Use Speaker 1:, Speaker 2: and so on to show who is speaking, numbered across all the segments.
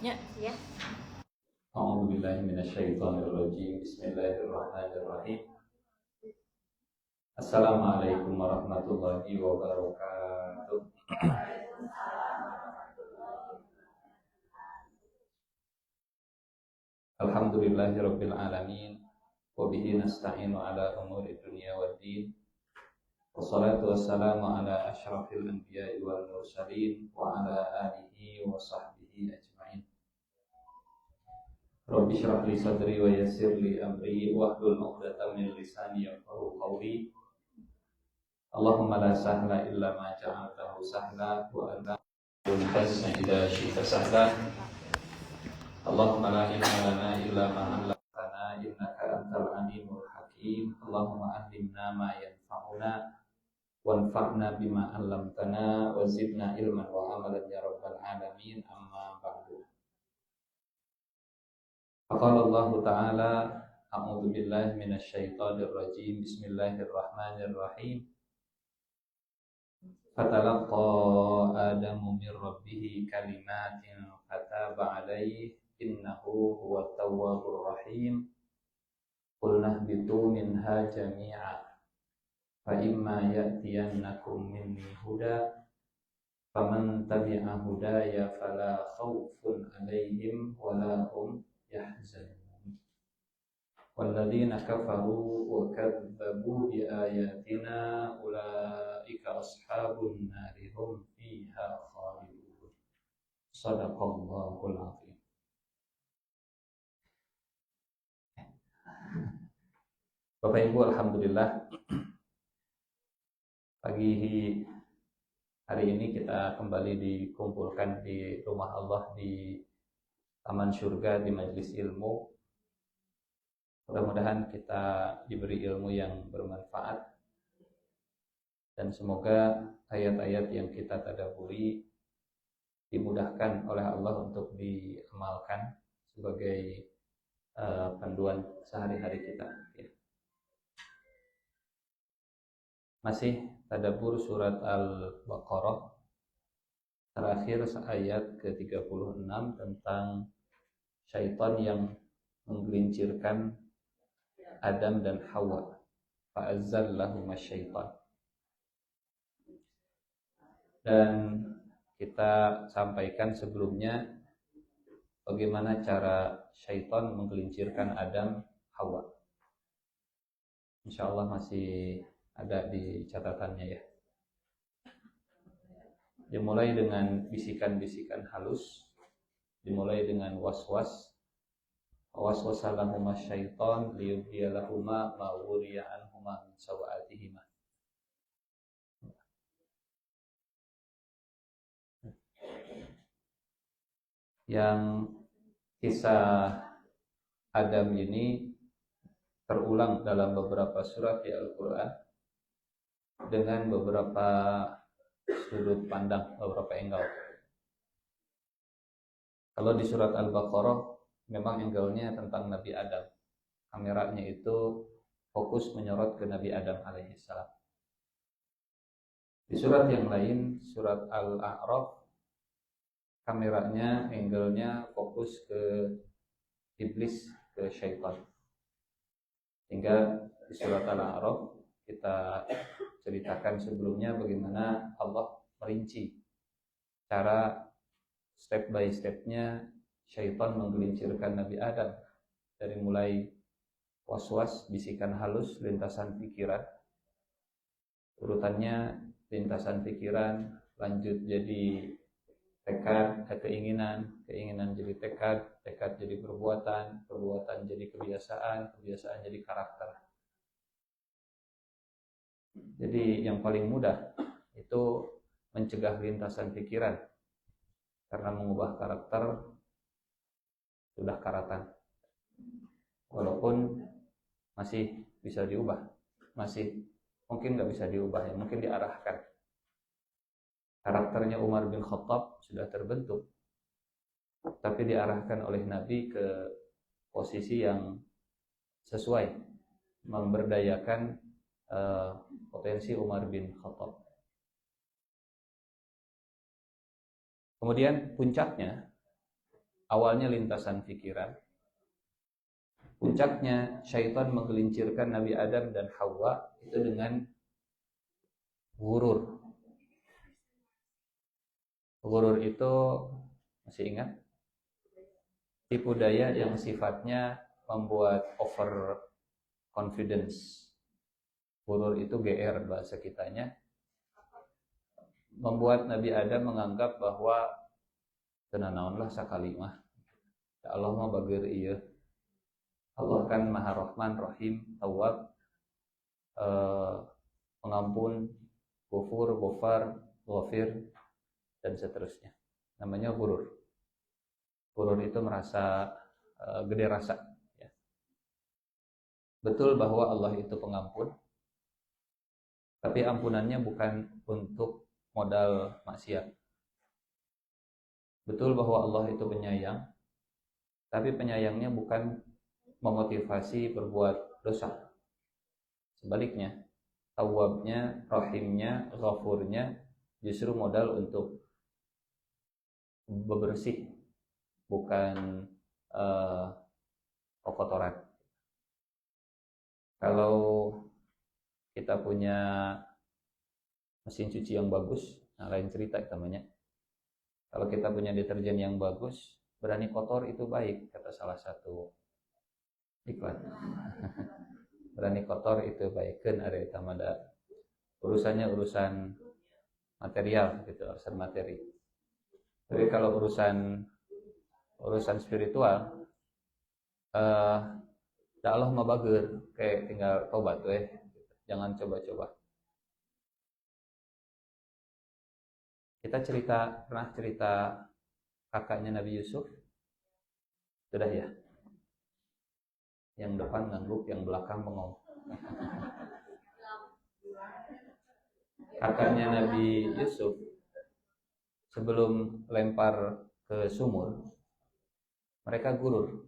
Speaker 1: Ya, ya.
Speaker 2: A'udzu billahi minasyaitonir rajim. Bismillahirrahmanirrahim. Assalamualaikum warahmatullahi wabarakatuh. Alhamdulillahirabbil alamin wa bihi nasta'inu ala umuri dunya waddin. Wassalatu wassalamu ala asyrafil anbiya'i wal mursalin wa ala alihi wa sahbihi ajma'in. Rabbi shrah li sadri wa yassir li amri wahlul 'uqdatam min lisani yafqahu qawli. Allahumma la sahla illa ma ja'altahu sahla wa anta al-hazna idza syi'ta sahla. Allahumma la ilma lana illa ma 'allamtana innaka antal alimul hakim. Allahumma 'allimna ma yanfa'una wanfa'na bima 'allamtana wa zidna ilman wa amalan ya rabbal alamin. Amma ba'du. Faqala Allah ta'ala a'udzu billahi minasy syaithanir rajim. Bismillahirrahmanirrahim. Fatalaqqa Adamu min rabbih kalimatin fataba alaihi innahu huwat tawwabur rahim. Qulna ihbitu minha jami'a fa imma ya'tiyannakum minni huda faman tabi'a hudaya fala khaufun 'alaihim wala hum yahzanun. Walladzina kafaru wa kadzdzabu bi ayatina ulaika ashabun nari hum fiha khalidun. Shadaqallahul azim. Bapak Ibu, alhamdulillah pagi hari ini kita kembali dikumpulkan di rumah Allah di taman surga di majelis ilmu. Mudah-mudahan kita diberi ilmu yang bermanfaat dan semoga ayat-ayat yang kita tadabburi dimudahkan oleh Allah untuk diamalkan sebagai panduan sehari-hari kita. Masih tadabbur surat Al-Baqarah, terakhir ayat ke-36 tentang syaitan yang menggelincirkan Adam dan Hawa. Fa'azzallahuma syaitan. Dan kita sampaikan sebelumnya bagaimana cara syaitan menggelincirkan Adam Hawa. Insyaallah masih ada di catatannya ya. Dimulai dengan bisikan-bisikan halus, dimulai dengan was-was. Waswasalahuma syaitan liyubdiyalahuma ma wuriya anhuma min sawatihima. Yang kisah Adam ini terulang dalam beberapa surat di Al-Quran dengan beberapa sudut pandang, beberapa angle. Kalau di surat Al-Baqarah memang angle-nya tentang Nabi Adam. Kameranya itu fokus menyorot ke Nabi Adam alaihissalam. Di surat yang lain, surat Al-A'raf, kameranya, angle-nya fokus ke iblis, ke syaitan. Hingga di surat Al-A'raf kita ceritakan sebelumnya bagaimana Allah merinci cara step by stepnya syaitan menggelincirkan Nabi Adam, dari mulai was-was, bisikan halus, lintasan pikiran, urutannya lintasan pikiran, lanjut jadi tekad, keinginan jadi tekad, tekad jadi perbuatan, perbuatan jadi kebiasaan, kebiasaan jadi karakter. Jadi yang paling mudah itu mencegah lintasan pikiran, karena mengubah karakter sudah karatan. Walaupun masih bisa diubah, masih mungkin nggak bisa diubah ya, mungkin diarahkan. Karakternya Umar bin Khattab sudah terbentuk, tapi diarahkan oleh Nabi ke posisi yang sesuai, memberdayakan potensi Umar bin Khattab. Kemudian puncaknya awalnya lintasan pikiran. Puncaknya syaitan menggelincirkan Nabi Adam dan Hawa itu dengan ghurur. Ghurur itu masih ingat? Tipu daya yang sifatnya membuat over confidence. Ghurur itu GR bahasa kitanya. Membuat Nabi Adam menganggap bahwa tenanaonlah sakali mah. Ya Allah mah bageur ieu. Allah kan Maha Rahman, Rahim, Tawwab, pengampun, Ghafur, Ghafar, Ghafir, dan seterusnya. Namanya ghurur. Ghurur itu merasa gede rasa. Ya. Betul bahwa Allah itu pengampun, tapi ampunannya bukan untuk modal maksiat. Betul bahwa Allah itu penyayang, tapi penyayangnya bukan memotivasi berbuat dosa. Sebaliknya, Tawwabnya, Rahimnya, Ghafurnya justru modal untuk bebersih, bukan kotoran. Kalau kita punya mesin cuci yang bagus, nah lain cerita namanya. Kalau kita punya deterjen yang bagus, berani kotor itu baik, kata salah satu iklan. Berani kotor itu baik, kan ada tamada. Urusannya urusan material gitu, urusan materi. Tapi kalau urusan spiritual, ya Allah mah bageur, kayak tinggal tobat weh. Jangan coba-coba. Kita pernah cerita kakaknya Nabi Yusuf. Sudah ya? Yang depan ngangguk, yang belakang bengong. Kakaknya Nabi Yusuf sebelum lempar ke sumur, mereka gurur.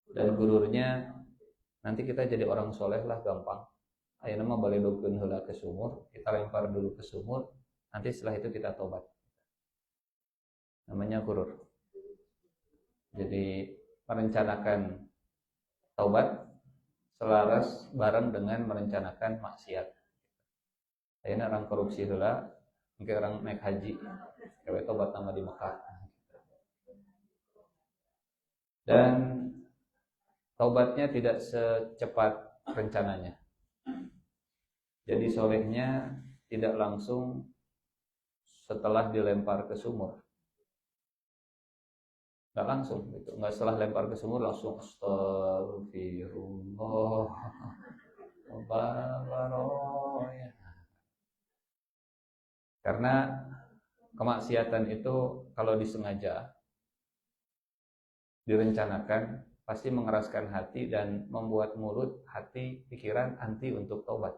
Speaker 2: Dan gururnya, nanti kita jadi orang soleh lah gampang. Ayo nama baledogkeun heula ke sumur, kita lempar dulu ke sumur, nanti setelah itu kita tobat. Namanya gurur. Jadi merencanakan taubat selaras bareng dengan merencanakan maksiat. Ayeuna orang korupsi heula, engke orang naik haji, gawe tobat nama di Mekah. Dan taubatnya tidak secepat rencananya. Jadi solehnya tidak langsung setelah dilempar ke sumur. Nggak langsung gitu, nggak setelah lempar ke sumur langsung astagfirullah baroya. Karena kemaksiatan itu kalau disengaja direncanakan pasti mengeraskan hati dan membuat mulut, hati, pikiran anti untuk taubat.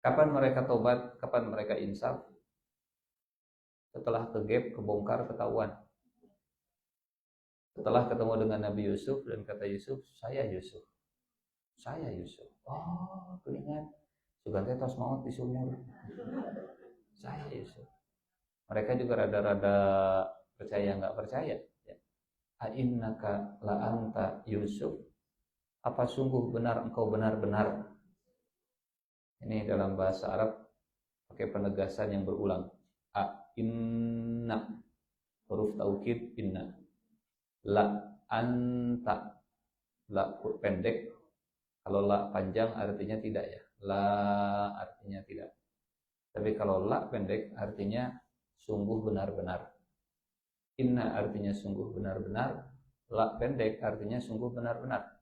Speaker 2: Kapan mereka taubat? Kapan mereka insaf? Setelah kegep, kebongkar, ketahuan. Setelah ketemu dengan Nabi Yusuf dan kata Yusuf, saya Yusuf. Saya Yusuf. Oh, keringat. Sugante tos maut di sumur. Saya Yusuf. Mereka juga rada-rada percaya nggak percaya. Ainnaka la anta Yusuf. Apa sungguh benar engkau benar-benar? Ini dalam bahasa Arab pakai penegasan yang berulang. Inna, huruf taukid inna. La anta, la pendek. Kalau la panjang artinya tidak ya. La artinya tidak. Tapi kalau la pendek artinya sungguh benar-benar. Inna artinya sungguh benar-benar. La pendek artinya sungguh benar-benar.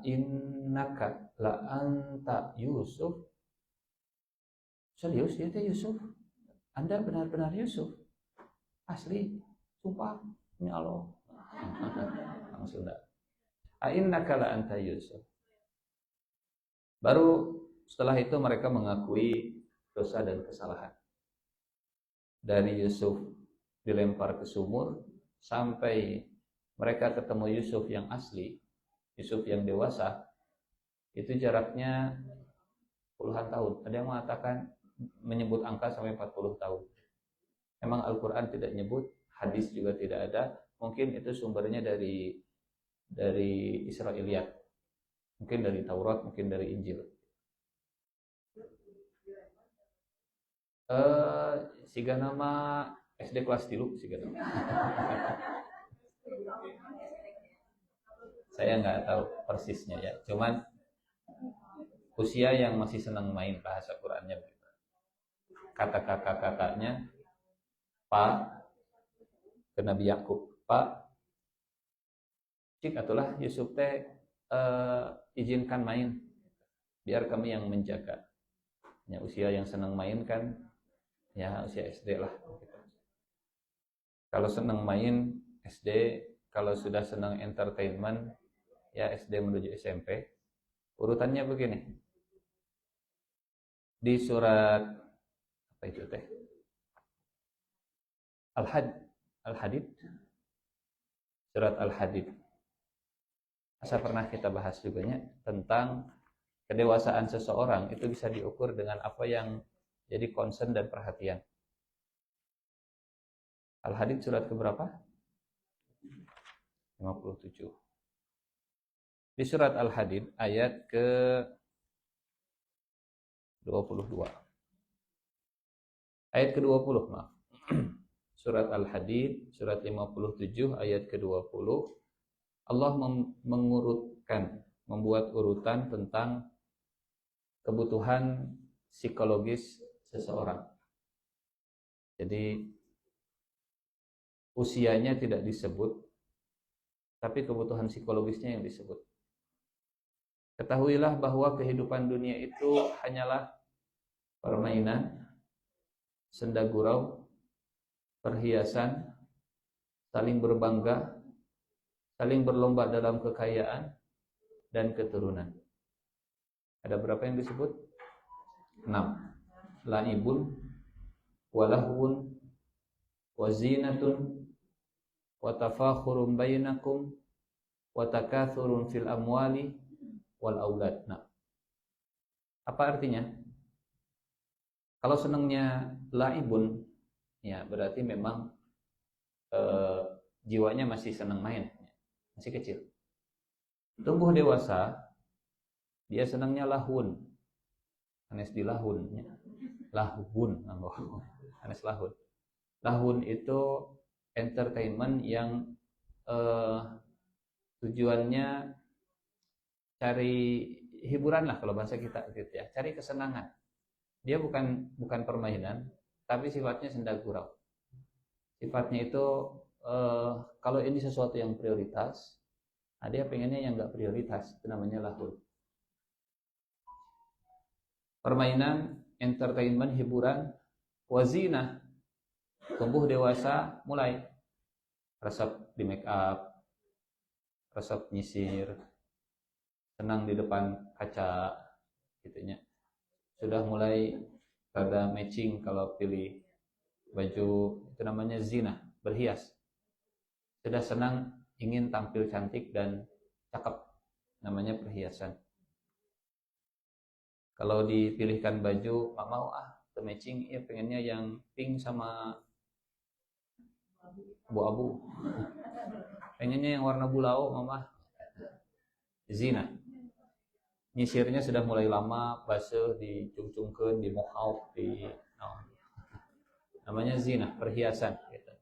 Speaker 2: Innaka la anta Yusuf. Serius ya Yusuf? Anda benar-benar Yusuf? Asli? Sumpah? Ini Allah. Langsung enggak. Innaka la anta Yusuf. Baru setelah itu mereka mengakui dosa dan kesalahan. Dari Yusuf dilempar ke sumur sampai mereka ketemu Yusuf yang asli, Yusuf yang dewasa, itu jaraknya puluhan tahun. Ada yang mengatakan menyebut angka sampai 40 tahun. Memang Al-Quran tidak nyebut, hadis juga tidak ada. Mungkin itu sumbernya dari Israiliyat, mungkin dari Taurat, mungkin dari Injil. Siga nama SD kelas 3 siga nama. Saya nggak tahu persisnya ya, cuman usia yang masih senang main bahasa Qurannya. Kata kakak-kakaknya, Pak, ke Nabi Yakub, Pak, cik atulah Yusuf teh izinkan main, biar kami yang menjaga. Ya, usia yang senang main kan, ya usia SD lah. Kalau senang main SD, kalau sudah senang entertainment, ya SD menuju SMP. Urutannya begini. Di surat apa itu teh? Al-Hadid. Surat Al-Hadid. Asa pernah kita bahas juga tentang kedewasaan seseorang itu bisa diukur dengan apa yang jadi concern dan perhatian. Al-Hadid surat keberapa? 57. Di surat Al-Hadid ayat ke 22. Ayat ke-20, maaf. Surat Al-Hadid, surat 57, ayat ke-20. Allah mengurutkan, membuat urutan tentang kebutuhan psikologis seseorang. Jadi, usianya tidak disebut, tapi kebutuhan psikologisnya yang disebut. Ketahuilah bahwa kehidupan dunia itu hanyalah permainan, senda gurau, perhiasan, saling berbangga, saling berlomba dalam kekayaan dan keturunan. Ada berapa yang disebut? 6. Laibun, walahun, wazinatun, watafakhurun bainakum, watakathurun fil amwali wal aulad. Nah, apa artinya? Kalau senangnya laibun, ya berarti memang jiwanya masih senang main, masih kecil. Tumbuh dewasa, dia senangnya lahun, anes di lahun, lahun, anes lahun. Lahun itu entertainment yang tujuannya cari hiburan lah kalau bahasa kita gitu ya, cari kesenangan. Dia bukan permainan, tapi sifatnya senda gurau. Sifatnya itu kalau ini sesuatu yang prioritas, dia pengennya yang nggak prioritas, itu namanya lahul. Permainan, entertainment, hiburan, wazina, tumbuh dewasa, mulai resep di make up, resep nyisir, senang di depan kaca gitunya. Sudah mulai rada matching kalau pilih baju, itu namanya zina, berhias. Sudah senang ingin tampil cantik dan cakep, namanya perhiasan. Kalau dipilihkan baju, mak mau matching, ya pengennya yang pink sama abu-abu. Pengennya yang warna bulau, mama. Zina. Nyisirnya sudah mulai lama, basuh, dicungcungkeun, di mohawk, namanya zina, perhiasan gitu.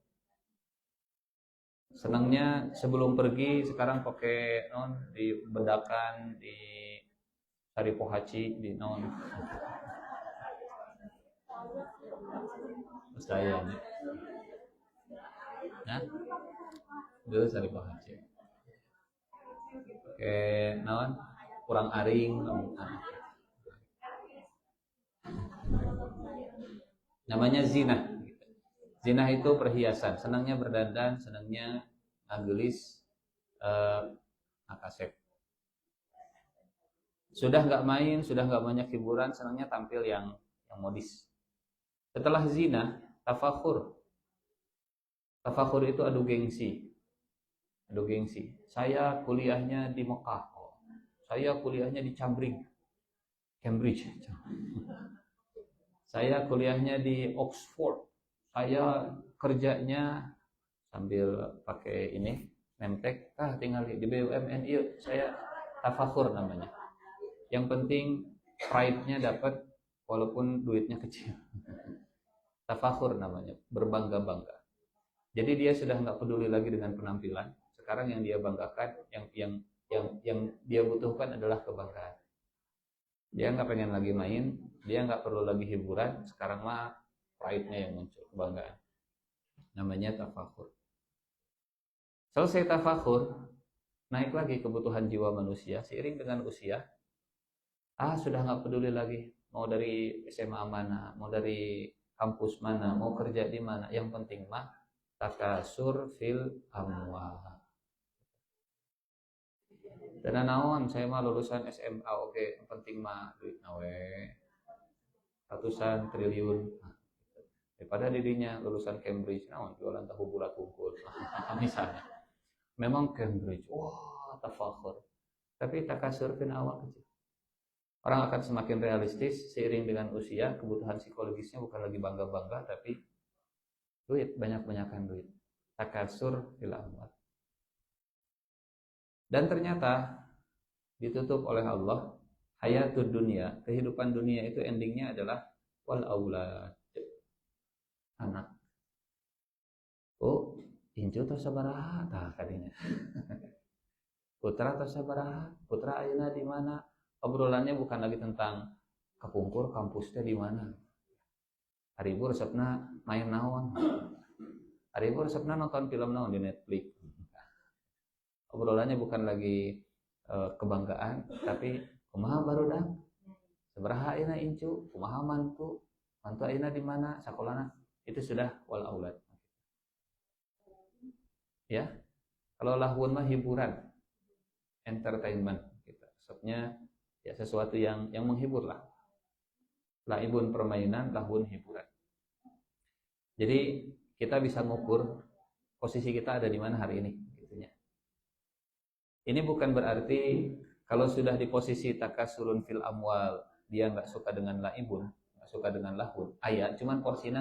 Speaker 2: Senangnya sebelum pergi sekarang pakai di bedakan, di sari pohaci, di saya nah dulu sari pohaci pakai kurang aring, namanya zina. Zina itu perhiasan, senangnya berdandan, senangnya ngagelis, akasep. Sudah nggak main, sudah nggak banyak hiburan, senangnya tampil yang modis. Setelah zina, tafakhur. Tafakhur itu adu gengsi. Adu gengsi. Saya kuliahnya di Mekah. Saya kuliahnya di Cambridge. Saya kuliahnya di Oxford. Saya kerjanya sambil pakai ini nemtek, tinggal di BUMN yuk, saya tafakur namanya. Yang penting pride-nya dapat walaupun duitnya kecil. Tafakur namanya, berbangga-bangga. Jadi dia sudah nggak peduli lagi dengan penampilan. Sekarang yang dia banggakan, yang dia butuhkan adalah kebanggaan. Dia nggak pengen lagi main, dia nggak perlu lagi hiburan. Sekarang mah pride-nya yang muncul, kebanggaan. Namanya tafakur. Selesai tafakur, naik lagi kebutuhan jiwa manusia seiring dengan usia. Sudah nggak peduli lagi mau dari SMA mana, mau dari kampus mana, mau kerja di mana. Yang penting mah takasur fil amwal. Dan naon saya mah lulusan SMA oke, yang penting mah duit nawe ratusan triliun. Daripada dirinya lulusan Cambridge, naon jualan tahu bulat unggul. Misalnya. Memang Cambridge, wah tafakur. Tapi takasur fil awal kecil. Orang akan semakin realistis seiring dengan usia, kebutuhan psikologisnya bukan lagi bangga-bangga, tapi duit, banyak-banyakan duit. Takasur fil amwal. Dan ternyata ditutup oleh Allah, hayatud dunia, kehidupan dunia itu endingnya adalah wal aulad, anak. Oh, incu atau sabaraha tah kadinya. Putra atau sabaraha? Putra ayeuna di mana? Obrolannya bukan lagi tentang kepungkur kampusnya di mana. Haribu resepna main naon. Haribu resepna nonton film naon di Netflix. Obrolannya bukan lagi kebanggaan, tapi kumaha barudak? Sabaraha ayeuna incu? Kumaha mantu? Mantu ayeuna di mana? Sakolana? Itu sudah wal aulad. Ya. Kalau lahun mah hiburan, entertainment gitu. Maksudnya ya sesuatu yang menghibur lah. Laibun permainan, lahun hiburan. Jadi kita bisa ngukur posisi kita ada di mana hari ini gitunya. Ini bukan berarti kalau sudah di posisi takasurun fil amwal, dia nggak suka dengan laibun, nggak suka dengan lahun. Cuman porsinya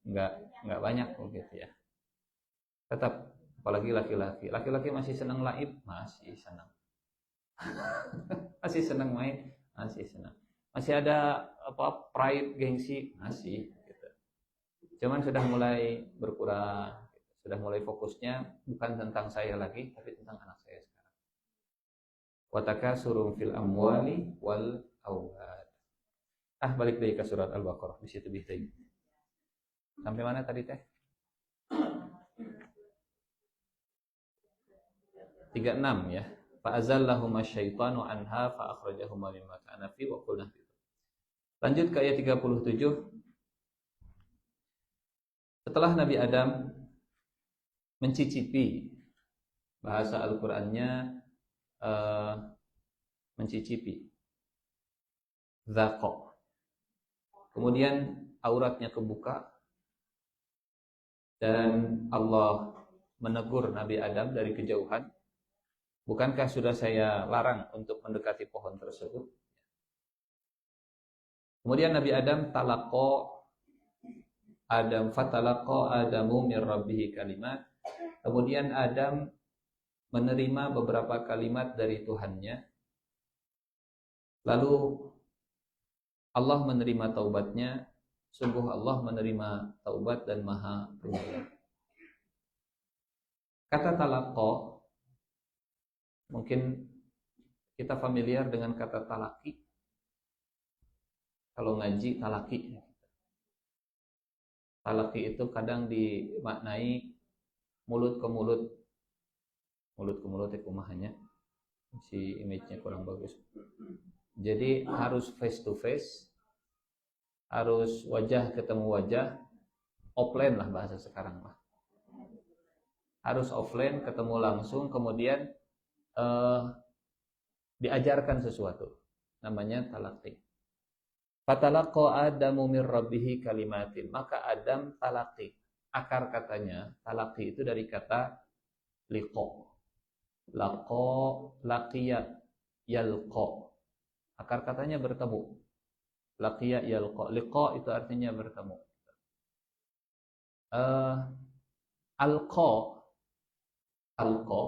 Speaker 2: nggak banyak gitu ya. Tetap apalagi laki-laki. Laki-laki masih senang laib, masih senang. Masih senang main, masih senang. Masih ada pride, gengsi, masih gitu. Cuman sudah mulai berkurang, sudah mulai fokusnya bukan tentang saya lagi, tapi tentang anak saya sekarang. Wa takasurum fil amwali wal aulad. Balik dari ke surat Al-Baqarah, di situ bihtai. Sampai mana tadi teh? 36 ya. Fa'azallahuma syaitanu anha fa'akhrajahuma mimma kana fi wa qulna. Lanjut ke ayat 37. Setelah Nabi Adam mencicipi, bahasa Al-Qur'annya mencicipi, zaqa. Kemudian auratnya kebuka dan Allah menegur Nabi Adam dari kejauhan. Bukankah sudah saya larang untuk mendekati pohon tersebut? Kemudian Nabi Adam fatalaqa Adamu min rabbih kalimat. Kemudian Adam menerima beberapa kalimat dari Tuhannya. Lalu Allah menerima taubatnya. Sungguh Allah menerima taubat dan Maha Penyayang. Kata talaqqa, mungkin kita familiar dengan kata talaki. Kalau ngaji talaki. Talaki itu kadang dimaknai mulut ke mulut. Mulut ke mulut itu kumahanya. Si image-nya kurang bagus. Jadi harus face to face. Harus wajah ketemu wajah. Offline lah bahasa sekarang lah. Harus offline ketemu langsung, kemudian diajarkan sesuatu, namanya talaqi. Fatalaqa Adamu min rabbih kalimatin, maka Adam talaqi. Akar katanya talaqi itu dari kata liqa. Laqiya yalqa. Akar katanya bertemu. Laqiya yalqa. Liqa itu artinya bertemu. Alqa, alqa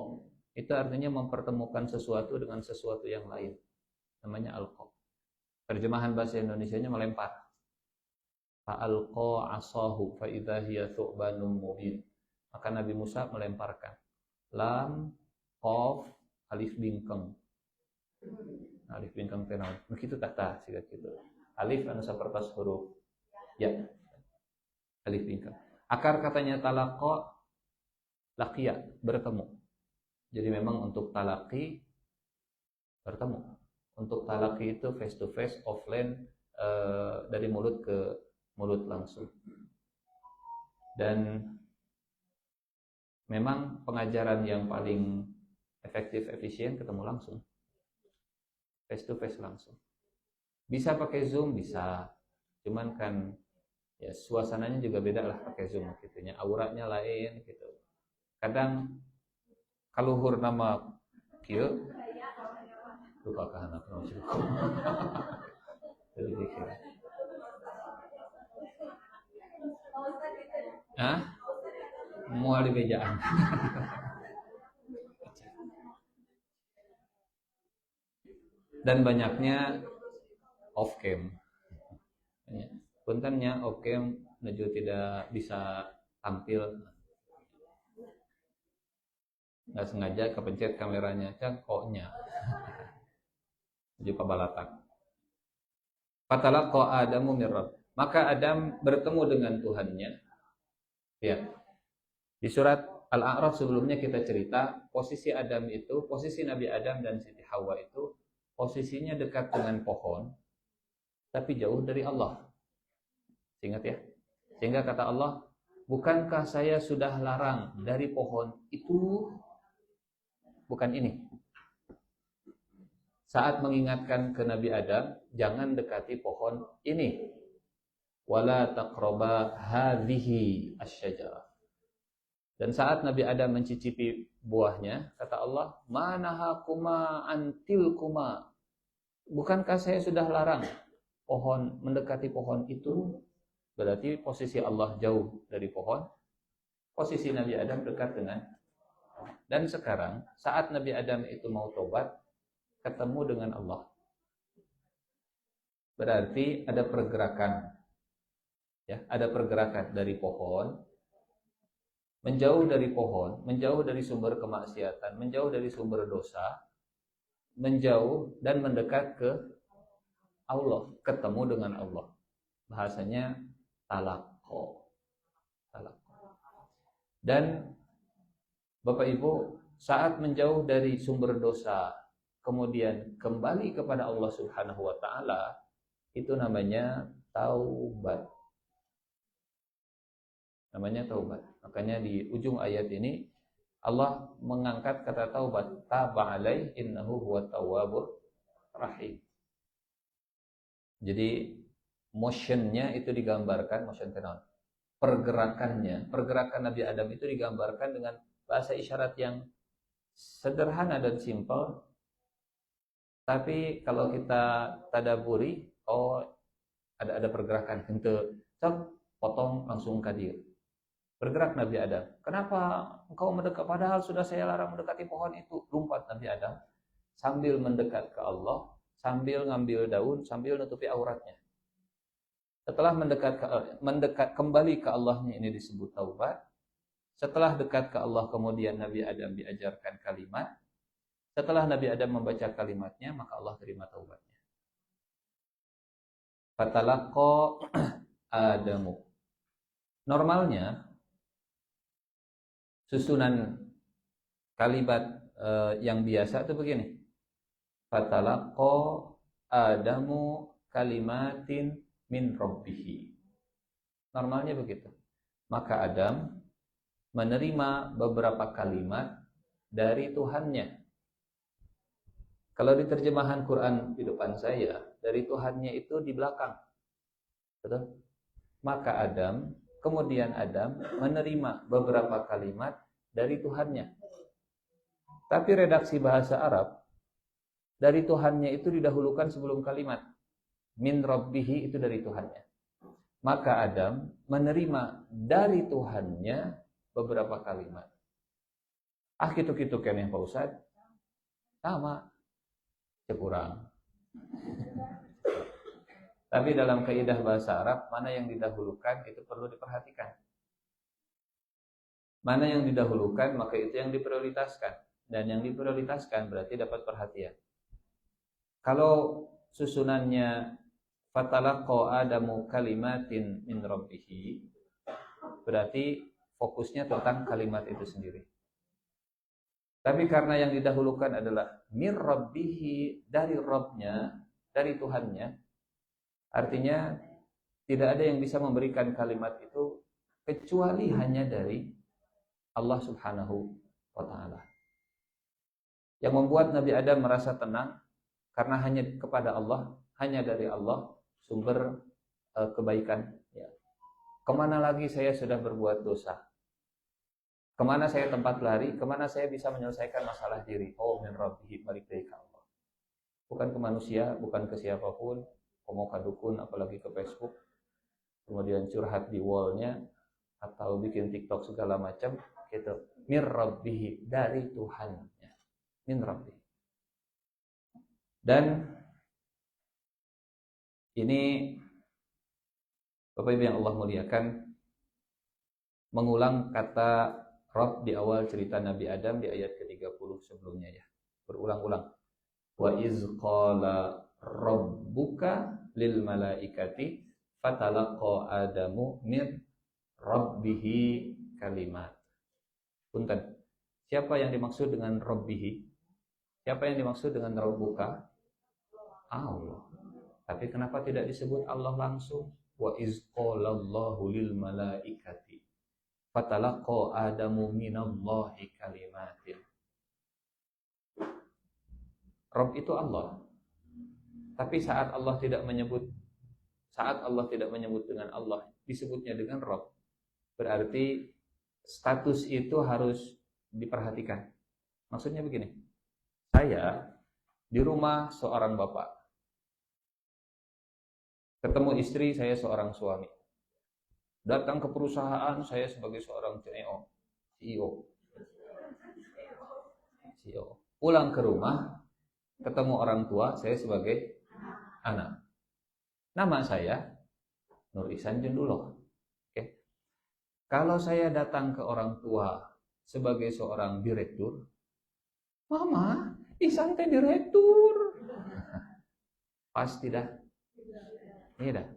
Speaker 2: itu artinya mempertemukan sesuatu dengan sesuatu yang lain. Namanya alqa. Terjemahan bahasa Indonesianya melempar. Fa'alqa asahu fa idza hiya thu'banun mubin. Maka Nabi Musa melemparkan. Lam, qaf, alif bingkeng. Alif bingkeng teh naon? Begitu tah siga kitu. Alif anu sapertos huruf ya. Alif bingkeng. Akar katanya talaqa laqiya, bertemu. Jadi memang untuk talaqi bertemu. Untuk talaqi itu face to face, offline, dari mulut ke mulut langsung. Dan memang pengajaran yang paling efektif, efisien ketemu langsung. Face to face langsung. Bisa pakai Zoom, bisa. Cuman kan ya suasananya juga beda lah pakai Zoom gitunya. Auranya lain gitu. Kadang kaluhur nama kieu lupa ka anak nama cukup. Jadi dikira. Hah? Moal di bejaan. Dan banyaknya off cam. Puntennya off cam menuju tidak bisa tampil. Nggak sengaja kepencet kameranya, cangkoknya. Jadi pabalatak. Fatalaqa Adamu min Rabb. Maka Adam bertemu dengan Tuhannya. Ya. Di surat Al-A'raf sebelumnya kita cerita posisi Adam itu, posisi Nabi Adam dan Siti Hawa itu posisinya dekat dengan pohon, tapi jauh dari Allah. Ingat ya? Sehingga kata Allah, bukankah saya sudah larang dari pohon itu? Bukan ini. Saat mengingatkan ke Nabi Adam, jangan dekati pohon ini. Wala taqraba hadhihi asy-syajarah. Dan saat Nabi Adam mencicipi buahnya, kata Allah, manahakuma antilkuma. Bukankah saya sudah larang pohon mendekati pohon itu? Berarti posisi Allah jauh dari pohon, posisi Nabi Adam dekat dengan. Dan sekarang saat Nabi Adam itu mau tobat, ketemu dengan Allah. Berarti ada pergerakan. Ya, ada pergerakan dari pohon, menjauh dari pohon, menjauh dari sumber kemaksiatan, menjauh dari sumber dosa, menjauh dan mendekat ke Allah, ketemu dengan Allah. Bahasanya talaqqa. Dan Bapak Ibu, saat menjauh dari sumber dosa, kemudian kembali kepada Allah Subhanahu wa taala, itu namanya taubat. Namanya taubat. Makanya di ujung ayat ini Allah mengangkat kata taubat, taba alaih innahu huwat tawwabur rahim. Jadi motionnya itu digambarkan, motion tenon. Pergerakannya, pergerakan Nabi Adam itu digambarkan dengan bahasa isyarat yang sederhana dan simpel. Tapi kalau kita tadaburi, oh ada pergerakan. Untuk potong langsung ke dia. Bergerak Nabi Adam. Kenapa engkau mendekat? Padahal sudah saya larang mendekati pohon itu. Lompat Nabi Adam sambil mendekat ke Allah, sambil ngambil daun, sambil nutupi auratnya. Setelah mendekat kembali ke Allahnya, ini disebut taubat. Setelah dekat ke Allah, kemudian Nabi Adam diajarkan kalimat. Setelah Nabi Adam membaca kalimatnya, maka Allah terima taubatnya. Fatalaqa Adamu. Normalnya susunan kalimat yang biasa itu begini. Fatalaqa Adamu kalimatin min Rabbihi. Normalnya begitu. Maka Adam menerima beberapa kalimat dari Tuhannya. Kalau di terjemahan Quran di depan saya, dari Tuhannya itu di belakang. Betul? Maka kemudian Adam menerima beberapa kalimat dari Tuhannya. Tapi redaksi bahasa Arab, dari Tuhannya itu didahulukan sebelum kalimat. Min Rabbihi itu dari Tuhannya. Maka Adam menerima dari Tuhannya beberapa kalimat. Kitu-kitu keneh Pak Ustaz. Sama, kurang. Tapi dalam kaidah bahasa Arab, mana yang didahulukan itu perlu diperhatikan. Mana yang didahulukan, maka itu yang diprioritaskan. Dan yang diprioritaskan berarti dapat perhatian. Kalau susunannya fatalaqa Adamu kalimatin min rabbih, berarti fokusnya tentang kalimat itu sendiri. Tapi karena yang didahulukan adalah min rabbih, dari Rabbnya, dari Tuhannya, artinya tidak ada yang bisa memberikan kalimat itu kecuali hanya dari Allah Subhanahu wa Ta'ala. Yang membuat Nabi Adam merasa tenang karena hanya kepada Allah, hanya dari Allah sumber kebaikan. Ya. Kemana lagi saya sudah berbuat dosa? Kemana saya tempat lari? Kemana saya bisa menyelesaikan masalah diri? Oh, min rabbih, balik dari Allah. Bukan ke manusia, bukan ke siapapun. Mau ke dukun, apalagi ke Facebook. Kemudian curhat di wallnya, atau bikin TikTok segala macam. Gitu. Min rabbih, dari Tuhannya. Min rabbih. Dan ini Bapak Ibu yang Allah muliakan, mengulang kata Rabb di awal cerita Nabi Adam di ayat ke-30 sebelumnya ya. Berulang-ulang. Wa iz qala rabbuka lil malaikati fatalaqa Adamu min rabbihi kalimat. Punten. Siapa yang dimaksud dengan rabbihi? Siapa yang dimaksud dengan rabbuka? Allah. Tapi kenapa tidak disebut Allah langsung? Wa iz qala Allahu lil malaikati fatalaqa Adamu minallahi kalimatin. Rabb itu Allah. Tapi saat Allah tidak menyebut dengan Allah, disebutnya dengan Rabb. Berarti status itu harus diperhatikan. Maksudnya begini. Saya di rumah seorang bapak. Ketemu istri, saya seorang suami. Datang ke perusahaan, saya sebagai seorang CEO. Pulang ke rumah, ketemu orang tua, saya sebagai anak. Nama saya Nur Ihsan Junduloh. Oke. Kalau saya datang ke orang tua sebagai seorang direktur, Mama, Ihsan teh direktur. Pasti dah. Tidak.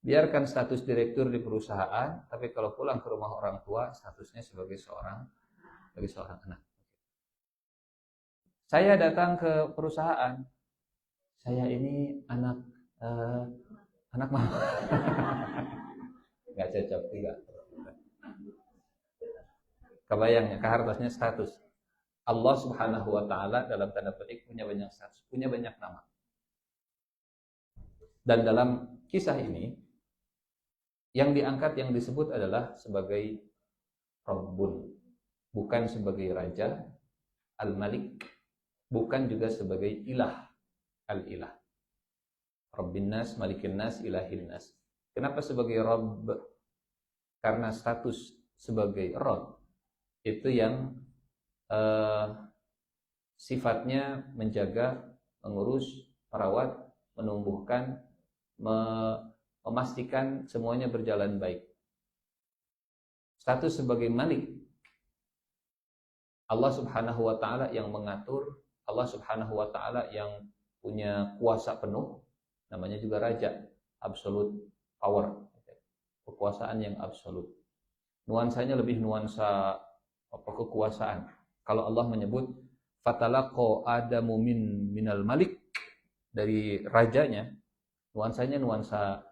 Speaker 2: Biarkan status direktur di perusahaan, tapi kalau pulang ke rumah orang tua, statusnya sebagai seorang anak. Saya datang ke perusahaan, saya ini anak mama. Nggak cocok juga. Kebayangnya, kehartasnya status. Allah Subhanahu wa Ta'ala dalam tanda petik punya banyak status, punya banyak nama. Dan dalam kisah ini, yang diangkat, yang disebut adalah sebagai Rabbun, bukan sebagai Raja, Al-Malik, bukan juga sebagai Ilah, Al-Ilah. Rabbin Nas, Malikin Nas, Ilahin Nas. Kenapa sebagai Rabb? Karena status sebagai Rabb itu yang sifatnya menjaga, mengurus, merawat, menumbuhkan, memastikan semuanya berjalan baik. Status sebagai Malik, Allah Subhanahu wa Ta'ala yang mengatur, Allah Subhanahu wa Ta'ala yang punya kuasa penuh, namanya juga Raja, absolute power, kekuasaan yang absolut. Nuansanya lebih nuansa kekuasaan. Kalau Allah menyebut fatalaqa Adamu minal Malik, dari rajanya, nuansanya nuansa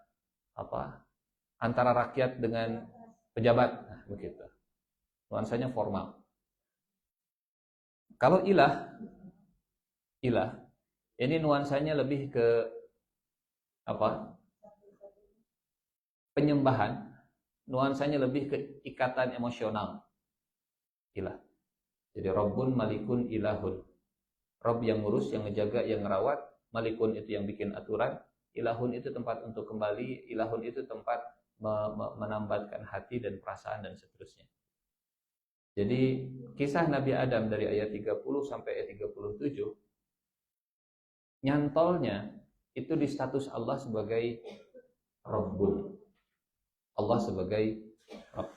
Speaker 2: antara rakyat dengan pejabat, nah, begitu. Nuansanya formal. Kalau ilah ini nuansanya lebih ke penyembahan, nuansanya lebih ke ikatan emosional. Ilah. Jadi Rabbun, Malikun, Ilahun. Rabb yang ngurus, yang ngejaga, yang ngerawat, Malikun itu yang bikin aturan, Ilahun itu tempat untuk kembali, Ilahun itu tempat menambatkan hati dan perasaan dan seterusnya. Jadi kisah Nabi Adam dari ayat 30 sampai ayat 37, nyantolnya itu di status Allah sebagai Rabbun. Allah sebagai Rabb.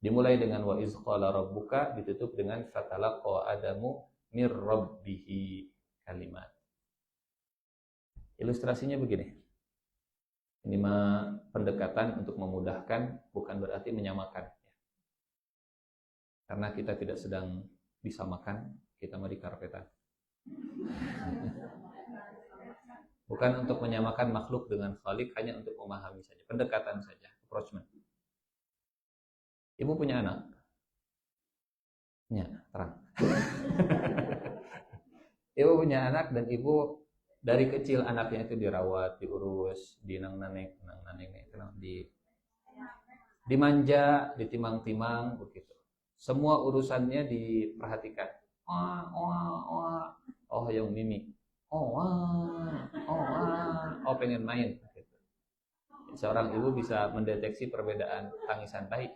Speaker 2: Dimulai dengan wa iz qala rabbuka, ditutup dengan fatalaqa adamu mir rabbihi kalimat. Ilustrasinya begini. Ini pendekatan untuk memudahkan, bukan berarti menyamakan. Karena kita tidak sedang disamakan, kita mau dikarpetan. Bukan untuk menyamakan makhluk dengan Khalik, hanya untuk memahami saja, pendekatan saja, approachment. Ibu punya anak? Ya, terang. Ibu punya anak dan ibu dari kecil anaknya itu dirawat, diurus, dimanja, ditimang-timang begitu. Semua urusannya diperhatikan. Oh yang mimi. Pengen main gitu. Seorang ibu bisa mendeteksi perbedaan tangisan bayi.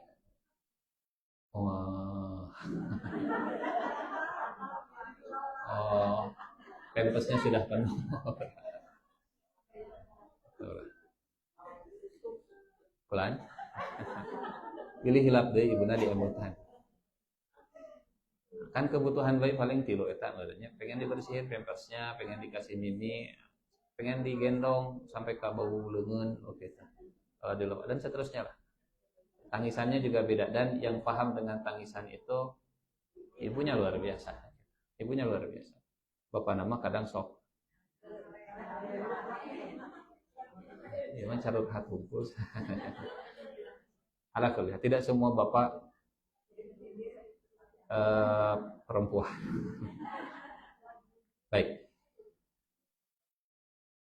Speaker 2: Pampasnya sudah penuh. Pelan. Pilih hilap deh ibuna diemutan. Kan kebutuhan bayi paling tilu eta badannya, pengen dibersihin pampasnya, pengen dikasih mimi, pengen digendong sampai ke bau leungeun oke dan seterusnya lah. Tangisannya juga beda, dan yang paham dengan tangisan itu ibunya luar biasa. Ibunya luar biasa. Bapak nama kadang sok. Memang carut hat bungkus. Alhamdulillah, tidak semua bapak perempuan. Baik.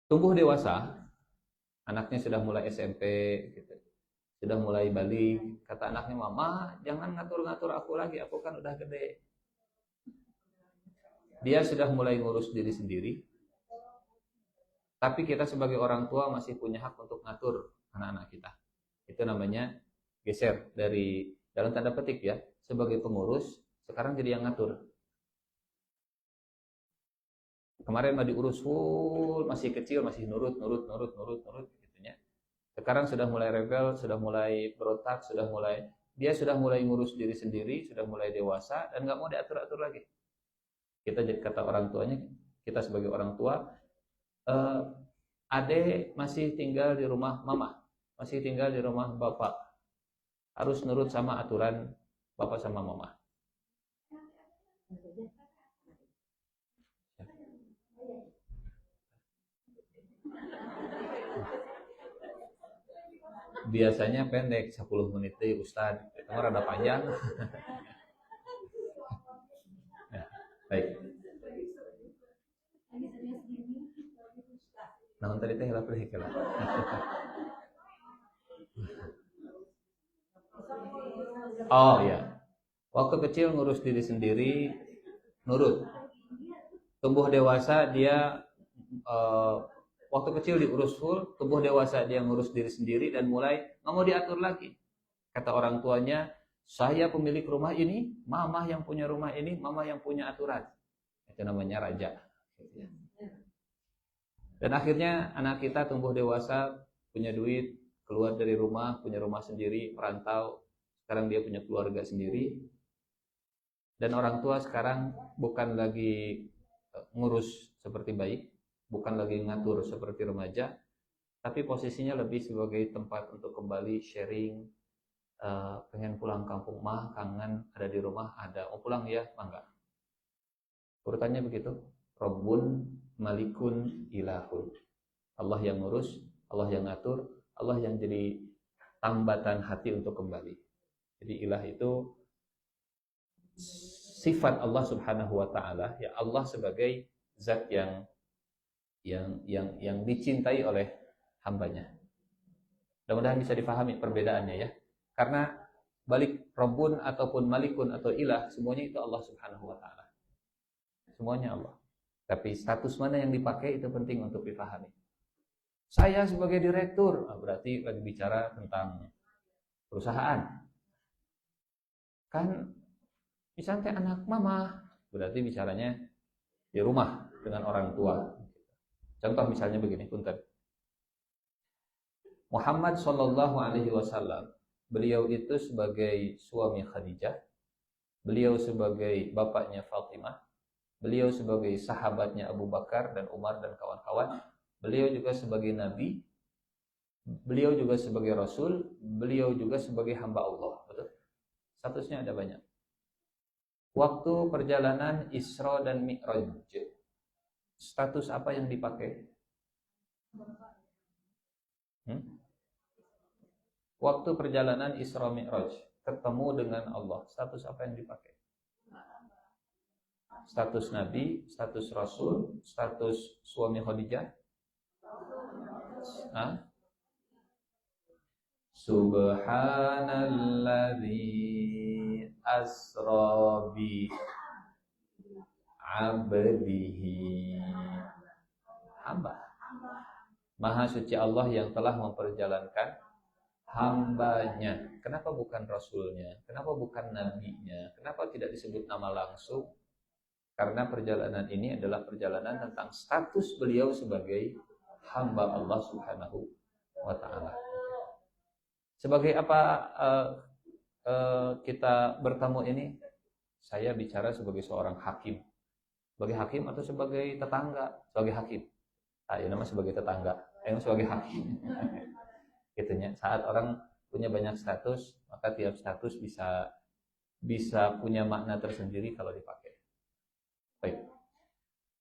Speaker 2: Tumbuh dewasa, anaknya sudah mulai SMP, gitu. Sudah mulai balik. Kata anaknya, mama jangan ngatur-ngatur aku lagi, aku kan udah gede. Dia sudah mulai ngurus diri sendiri. Tapi kita sebagai orang tua masih punya hak untuk ngatur anak-anak kita. Itu namanya geser dari, dalam tanda petik ya, sebagai pengurus, sekarang jadi yang ngatur. Kemarin mah diurus full, masih kecil, masih nurut gitu ya. Sekarang sudah mulai rebel, sudah mulai berontak, dia sudah mulai ngurus diri sendiri, sudah mulai dewasa dan nggak mau diatur-atur lagi. Kita jadi kata orang tuanya, kita sebagai orang tua, Ade masih tinggal di rumah mama, masih tinggal di rumah bapak, harus nurut sama aturan bapak sama mama. Biasanya pendek 10 menit deh Ustaz, itu rada panjang. Nah, baik. Nah, tadi teh hilap deui kala. Oh ya. Waktu kecil ngurus diri sendiri, nurut. Tumbuh dewasa dia waktu kecil diurus full, tumbuh dewasa dia ngurus diri sendiri dan mulai nggak mau diatur lagi. Kata orang tuanya, saya pemilik rumah ini, mama yang punya rumah ini, mama yang punya aturan. Itu namanya raja. Dan akhirnya anak kita tumbuh dewasa, punya duit, keluar dari rumah, punya rumah sendiri, merantau. Sekarang dia punya keluarga sendiri. Dan orang tua sekarang bukan lagi ngurus seperti bayi, bukan lagi ngatur seperti remaja, tapi posisinya lebih sebagai tempat untuk kembali sharing. Pengen pulang kampung mah, kangen, ada di rumah, ada. Oh pulang ya, mangga. Urutannya begitu. Rabbun, Malikun, Ilahun. Allah yang ngurus, Allah yang ngatur, Allah yang jadi tambatan hati untuk kembali. Jadi ilah itu sifat Allah Subhanahu wa taala, ya Allah sebagai zat yang dicintai oleh hambanya. Mudah-mudahan bisa dipahami perbedaannya ya. Karena balik Rabbun ataupun Malikun atau ilah, semuanya itu Allah Subhanahu wa taala. Semuanya Allah. Tapi status mana yang dipakai itu penting untuk dipahami. Saya sebagai direktur, berarti lagi bicara tentang perusahaan. Kan Misalnya anak mama, berarti bicaranya di rumah dengan orang tua. Contoh misalnya begini, punten. Muhammad Shallallahu Alaihi Wasallam, beliau itu sebagai suami Khadijah, beliau sebagai bapaknya Fatimah, beliau sebagai sahabatnya Abu Bakar dan Umar dan kawan-kawan, beliau juga sebagai nabi, beliau juga sebagai rasul, beliau juga sebagai hamba Allah. Betul? Statusnya ada banyak. Waktu perjalanan Isra dan Mi'raj, status apa yang dipakai? Waktu perjalanan Isra Mi'raj, ketemu dengan Allah, status apa yang dipakai? Status Nabi, status Rasul, status suami Khadijah? Hah? Subhanalladzi asra bi abdihi. Hamba. Maha suci Allah yang telah memperjalankan hambanya. Kenapa bukan rasulnya? Kenapa bukan nabinya? Kenapa tidak disebut nama langsung? Karena perjalanan ini adalah perjalanan tentang status beliau sebagai hamba Allah Subhanahu wa ta'ala. Sebagai apa kita bertemu ini? Saya bicara sebagai seorang hakim. Sebagai hakim atau sebagai tetangga? Sebagai hakim. Ini nama sebagai tetangga. Sebagai hakim. Gitunya. Saat orang punya banyak status, maka tiap status bisa punya makna tersendiri kalau dipakai. Baik.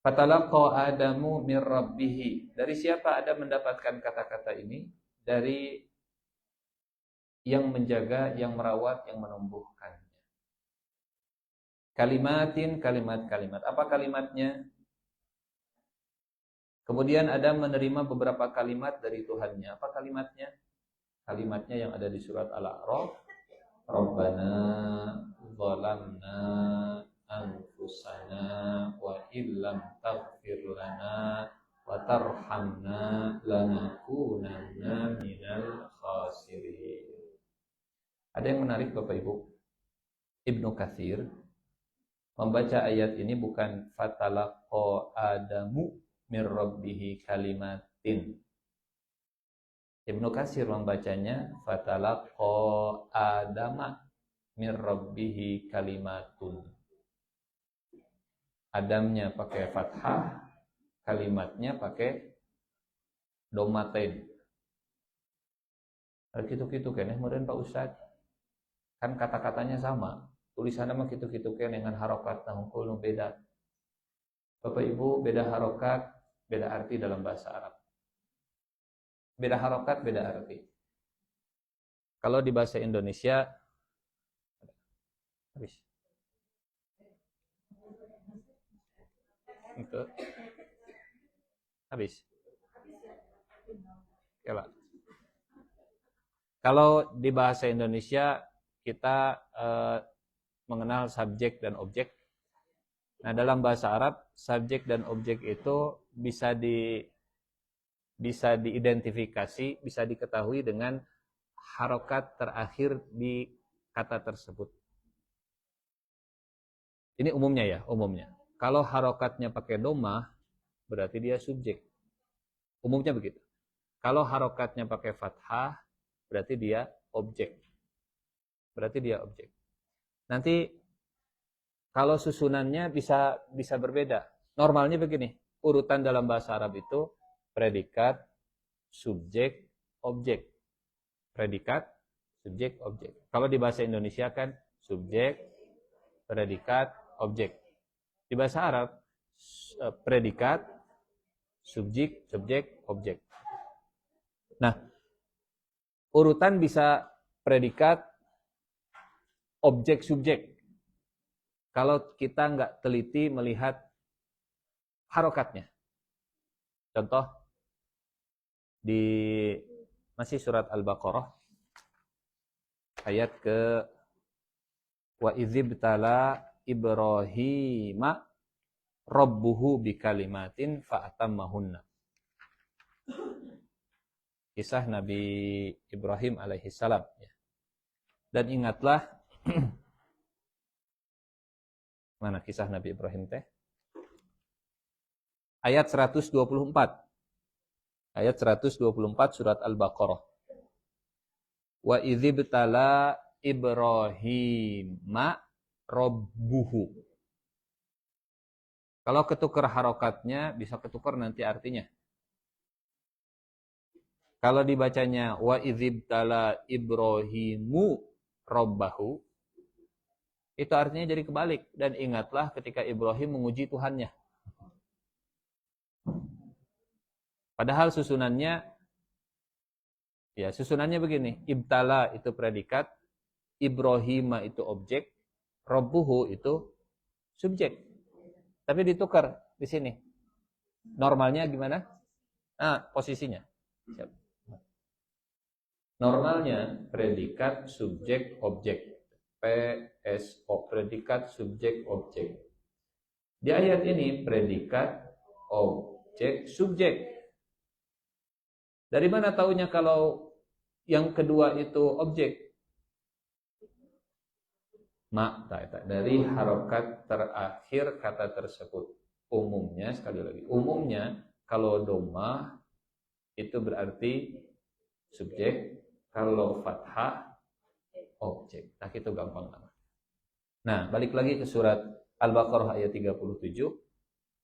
Speaker 2: Fatalaqa Adamu mir rabbih. Dari siapa Adam mendapatkan kata-kata ini? Dari yang menjaga, yang merawat, yang menumbuhkannya. Kalimatin, kalimat-kalimat. Apa kalimatnya? Kemudian Adam menerima beberapa kalimat dari Tuhannya. Apa kalimatnya? Kalimatnya yang ada di surat Al-A'raf. Rabbana zalamna anfusana wa illam taghfir lana wa tarhamna lanakunanna minal khasirin. Ada yang menarik Bapak Ibu? Ibnu Katsir membaca ayat ini bukan fatalaqa Adamu mir rabbih kalimatin. Ibnu Katsir membacanya fatalaqa Adama mir rabbih kalimatun. Adamnya pakai fathah, kalimatnya pakai domaten. Gitu-gitu kan kemudian Pak Ustadz, kan kata-katanya sama, tulisannya mah gitu-gitu kan dengan harokat nahungkul nu beda. Bapak Ibu, beda harokat, beda arti dalam bahasa Arab. Beda harokat, beda arti. Kalau di bahasa Indonesia habis. Itu habis. Ya, Pak. Kalau di bahasa Indonesia kita mengenal subjek dan objek. Nah, dalam bahasa Arab, subjek dan objek itu bisa diidentifikasi, bisa diketahui dengan harokat terakhir di kata tersebut. Ini umumnya ya, umumnya. Kalau harokatnya pakai domah, berarti dia subjek. Umumnya begitu. Kalau harokatnya pakai fathah, berarti dia objek. Nanti kalau susunannya bisa berbeda. Normalnya begini, urutan dalam bahasa Arab itu predikat, subjek, objek. Predikat, subjek, objek. Kalau di bahasa Indonesia kan subjek, predikat, objek. Di bahasa Arab predikat, subjek, objek. Nah, urutan bisa predikat, objek, subjek. Kalau kita nggak teliti melihat harokatnya. Contoh di masih surat Al-Baqarah ayat ke wa idzibtala Ibrahima rabbuhu bikalimatin fa'atammahunna. Kisah Nabi Ibrahim alaihissalam. Dan ingatlah
Speaker 1: Mana kisah Nabi Ibrahim teh? Ayat 124. Ayat 124 surat Al-Baqarah. Wa idzibtala Ibrahima rabbuhu. Kalau ketukar harokatnya bisa ketukar nanti artinya. Kalau dibacanya wa idzibtala Ibrahimu rabbahu, itu artinya jadi kebalik. Dan ingatlah ketika Ibrahim menguji Tuhannya. Padahal susunannya begini. Ibtala itu predikat, Ibrahima itu objek, rabbuhu itu subjek. Tapi ditukar di sini. Normalnya gimana? Posisinya. Siap. Normalnya predikat subjek objek. PSO, predikat subjek objek. Di ayat ini predikat objek subjek. Dari mana taunya kalau yang kedua itu objek? Dari harokat terakhir kata tersebut. Umumnya, sekali lagi, umumnya kalau domah itu berarti subjek, kalau fathah objek. Nah, itu gampang banget. Nah, balik lagi ke surat Al-Baqarah ayat 37.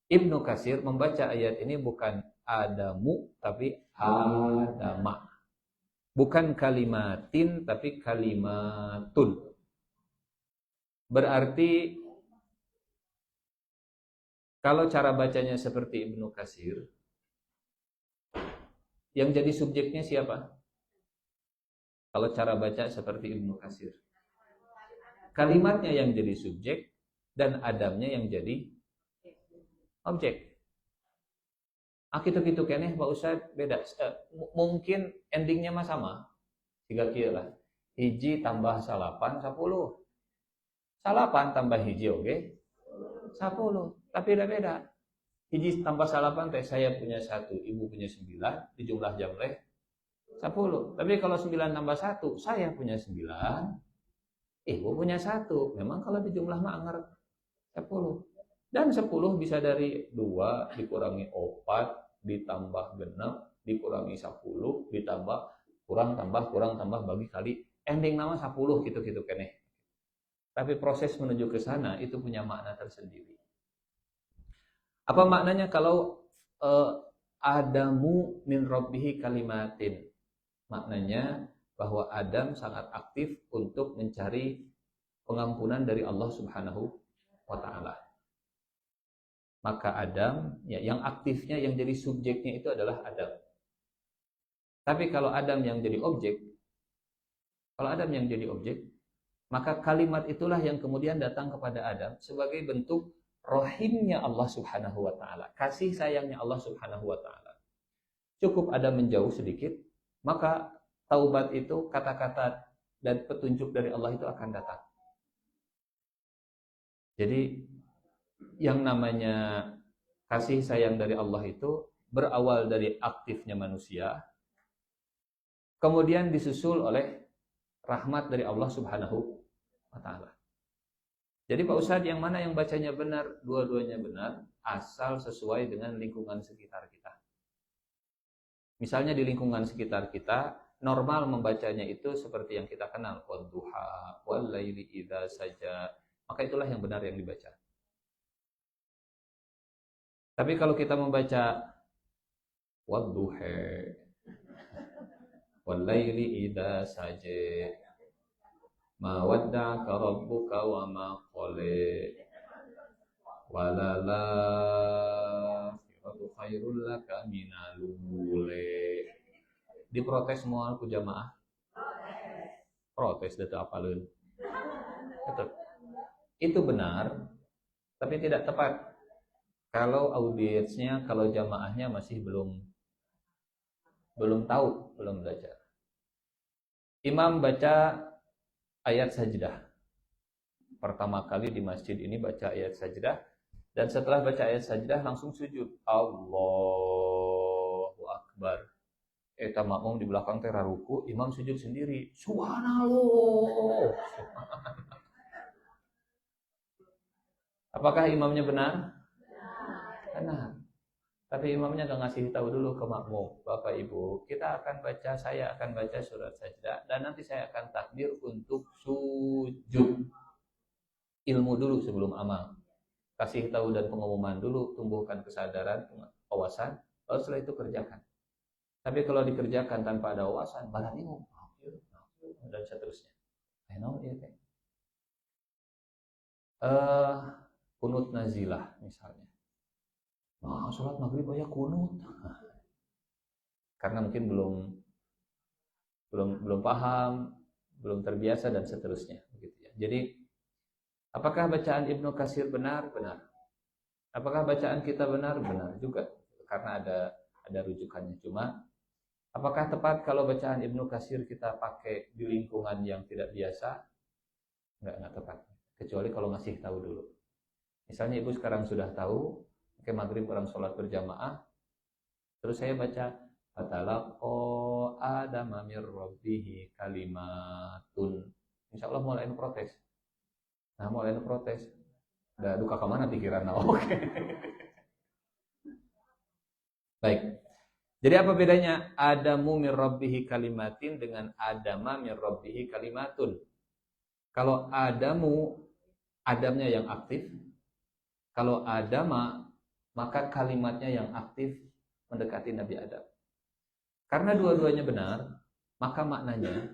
Speaker 1: Ibnu Katsir membaca ayat ini bukan Adamu, tapi Adama. Bukan kalimatin, tapi kalimatun. Berarti kalau cara bacanya seperti Ibnu Katsir, yang jadi subjeknya siapa? Kalau cara baca seperti Ibnu Katsir, kalimatnya yang jadi subjek dan Adamnya yang jadi objek. Gitu keneh Pak Ustadz beda. Mungkin endingnya mah sama. 3 kira. Hiji tambah salapan 10. Salapan tambah hiji oke. 10. Tapi beda. Hiji tambah salapan teh saya punya 1, ibu punya 9, dijumlah jamleh 10. Tapi kalau 9 tambah 1, saya punya 9, ibu punya 1. Memang kalau dijumlah mah anger 10. Dan 10 bisa dari 2 dikurangi 4 ditambah genep dikurangi 10 ditambah kurang tambah bagi kali ending nama 10 gitu keneh. Tapi proses menuju ke sana itu punya makna tersendiri. Apa maknanya kalau Adamu min rabbihi kalimatin? Maknanya bahwa Adam sangat aktif untuk mencari pengampunan dari Allah Subhanahu wa taala. Maka Adam, ya, yang aktifnya yang jadi subjeknya itu adalah Adam. Tapi kalau Adam yang jadi objek, maka kalimat itulah yang kemudian datang kepada Adam sebagai bentuk rahimnya Allah Subhanahu wa taala, kasih sayangnya Allah Subhanahu wa taala. Cukup Adam menjauh sedikit, maka taubat itu, kata-kata dan petunjuk dari Allah itu akan datang. Jadi yang namanya kasih sayang dari Allah itu berawal dari aktifnya manusia, kemudian disusul oleh rahmat dari Allah Subhanahu wa taala. Jadi Pak Ustadz, yang mana yang bacanya benar? Dua-duanya benar, asal sesuai dengan lingkungan sekitar kita. Misalnya di lingkungan sekitar kita, normal membacanya itu seperti yang kita kenal, wadduha, wallaili idza saja. Maka itulah yang benar yang dibaca. Tapi kalau kita membaca wadduha, wallaili idza saja, ma wadda'aka rabbuka wa ma qala, walala firatu khairul laka minal ule. Diprotes semua ku jamaah. Protes data apaleun. Itu benar, tapi tidak tepat. Kalau audiensnya, kalau jamaahnya masih belum tahu, belum belajar. Imam baca ayat sajdah. Pertama kali di masjid ini baca ayat sajdah, dan setelah baca ayat sajdah langsung sujud. Allahu Akbar. Eta makmum di belakang teh ruku, imam sujud sendiri. Subhanallah. Apakah imamnya benar? Benar. Tapi imamnya gak ngasih tahu dulu ke makmum, Bapak Ibu, saya akan baca surat sajdah dan nanti saya akan takbir untuk sujud. Ilmu dulu sebelum amal. Kasih tahu dan pengumuman dulu, tumbuhkan kesadaran, wawasan, lalu setelah itu kerjakan. Tapi kalau dikerjakan tanpa ada wawasan, badan imam dan seterusnya. Kunut nazilah misalnya. Sholat maghrib aja kunut. Karena mungkin belum paham, belum terbiasa dan seterusnya, begitu ya. Jadi, apakah bacaan Ibnu Katsir benar? Benar. Apakah bacaan kita benar? Benar juga. Karena ada rujukannya. Cuma, apakah tepat kalau bacaan Ibnu Katsir kita pakai di lingkungan yang tidak biasa? Enggak tepat. Kecuali kalau ngasih tahu dulu. Misalnya ibu sekarang sudah tahu, pakai maghrib orang sholat berjamaah, terus saya baca fatalaqo adama mir rabbihi kalimatun. Insya Allah mulai protes. Nah, mulai protes. Udah duka kemana pikiran? Oke. Baik. Jadi apa bedanya adamu mir rabbihi kalimatin dengan adama mir rabbihi kalimatun? Kalau adamnya yang aktif. Kalau adama, maka kalimatnya yang aktif mendekati Nabi Adam. Karena dua-duanya benar, maka maknanya,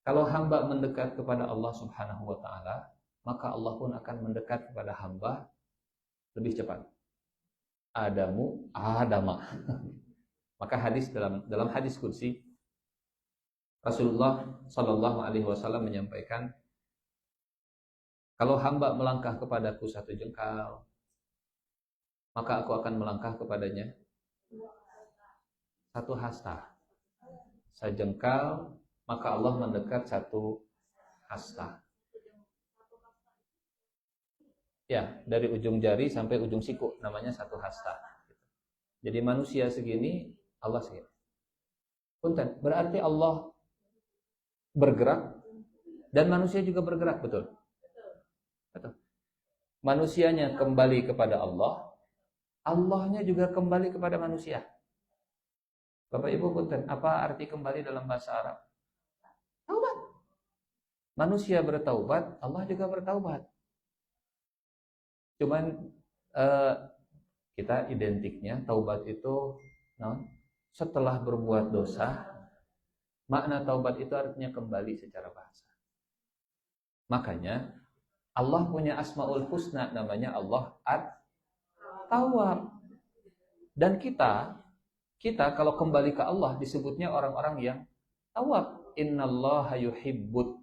Speaker 1: kalau hamba mendekat kepada Allah Subhanahu wa Ta'ala, maka Allah pun akan mendekat kepada hamba lebih cepat. Adama. Maka dalam hadis qudsi, Rasulullah Shallallahu Alaihi Wasallam menyampaikan, kalau hamba melangkah kepadaku satu jengkal, maka aku akan melangkah kepadanya satu hasta. Sejengkal, maka Allah mendekat satu hasta. Ya, dari ujung jari sampai ujung siku, namanya satu hasta. Jadi manusia segini, Allah segini. Punten, berarti Allah bergerak dan manusia juga bergerak, betul? Betul. Manusianya kembali kepada Allah, Allahnya juga kembali kepada manusia. Bapak Ibu punten, apa arti kembali dalam bahasa Arab? Taubat. Manusia bertaubat, Allah juga bertaubat. Cuman kita identiknya taubat itu setelah berbuat dosa. Makna taubat itu artinya kembali secara bahasa. Makanya Allah punya Asmaul Husna, namanya Allah At-Tawwab. Dan kita kalau kembali ke Allah disebutnya orang-orang yang tawab. Innallaha yuhibbut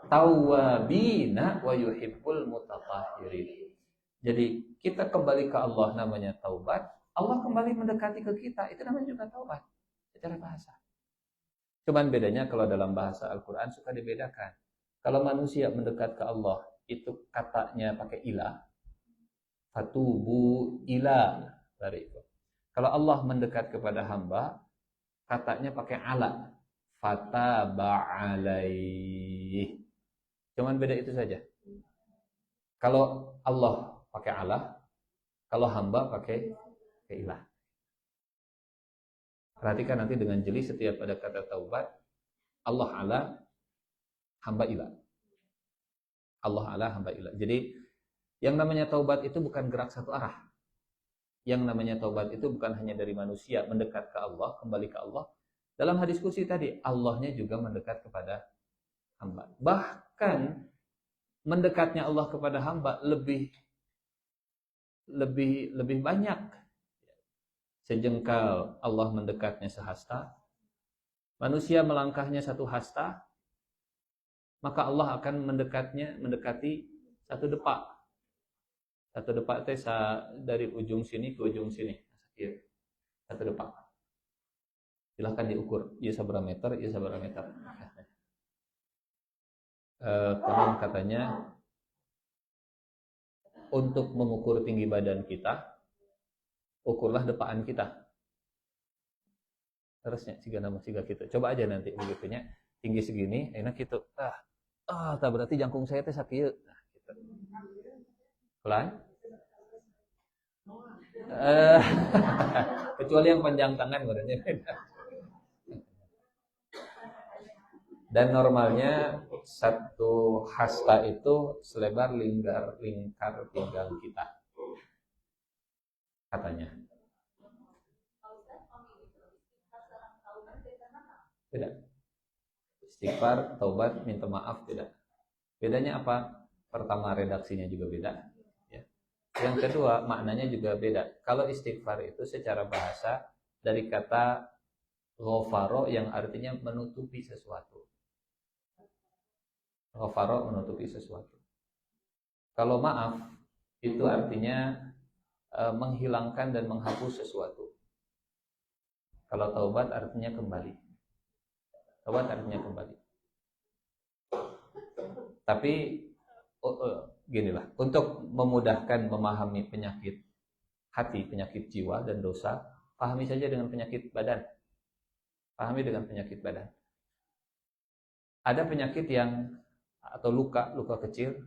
Speaker 1: tawwabina wa yuhibbul mutatahhirin. Jadi kita kembali ke Allah namanya taubat, Allah kembali mendekati ke kita, itu namanya juga taubat secara bahasa. Cuman bedanya kalau dalam bahasa Al-Qur'an suka dibedakan. Kalau manusia mendekat ke Allah itu katanya pakai ilah, fatubu ilah dari itu. Kalau Allah mendekat kepada hamba, katanya pakai ala, fataba alaih. Cuman beda itu saja. Kalau Allah pakai ala, kalau hamba pakai ilah. Perhatikan nanti dengan jeli setiap ada kata taubat, Allah ala, hamba ilah. Allah ala, hamba ilah. Jadi yang namanya taubat itu bukan gerak satu arah. Yang namanya taubat itu bukan hanya dari manusia mendekat ke Allah, kembali ke Allah. Dalam hadis qudsi tadi, Allahnya juga mendekat kepada hamba. Bahkan mendekatnya Allah kepada hamba lebih banyak. Sejengkal Allah mendekatnya sehasta. Manusia melangkahnya satu hasta, maka Allah akan mendekati satu depak. Satu depak teh dari ujung sini ke ujung sini. Satu depak. Silahkan diukur. Iya seberapa meter, iya seberapa meter. Konon katanya untuk mengukur tinggi badan kita, ukurlah depakan kita. Terusnya siga gitu. Coba aja nanti begitunya tinggi segini, enak gitu. Tak berarti jangkung saya teh sakieu. Nah, gitu. Pelan. Eh, kecuali yang panjang tangan berarti beda. Dan normalnya satu hasta itu selebar lingkar pinggang kita, katanya. Tidak. Istighfar, taubat, minta maaf tidak. Bedanya apa? Pertama, redaksinya juga beda. Ya. Yang kedua, maknanya juga beda. Kalau istighfar itu secara bahasa dari kata ghafaro yang artinya menutupi sesuatu. Ghafaro menutupi sesuatu. Kalau maaf itu artinya menghilangkan dan menghapus sesuatu. Kalau taubat artinya kembali. Taubat artinya kembali. Tapi ginilah, untuk memudahkan memahami penyakit hati, penyakit jiwa dan dosa, pahami saja dengan penyakit badan. Pahami dengan penyakit badan. Ada penyakit yang atau luka kecil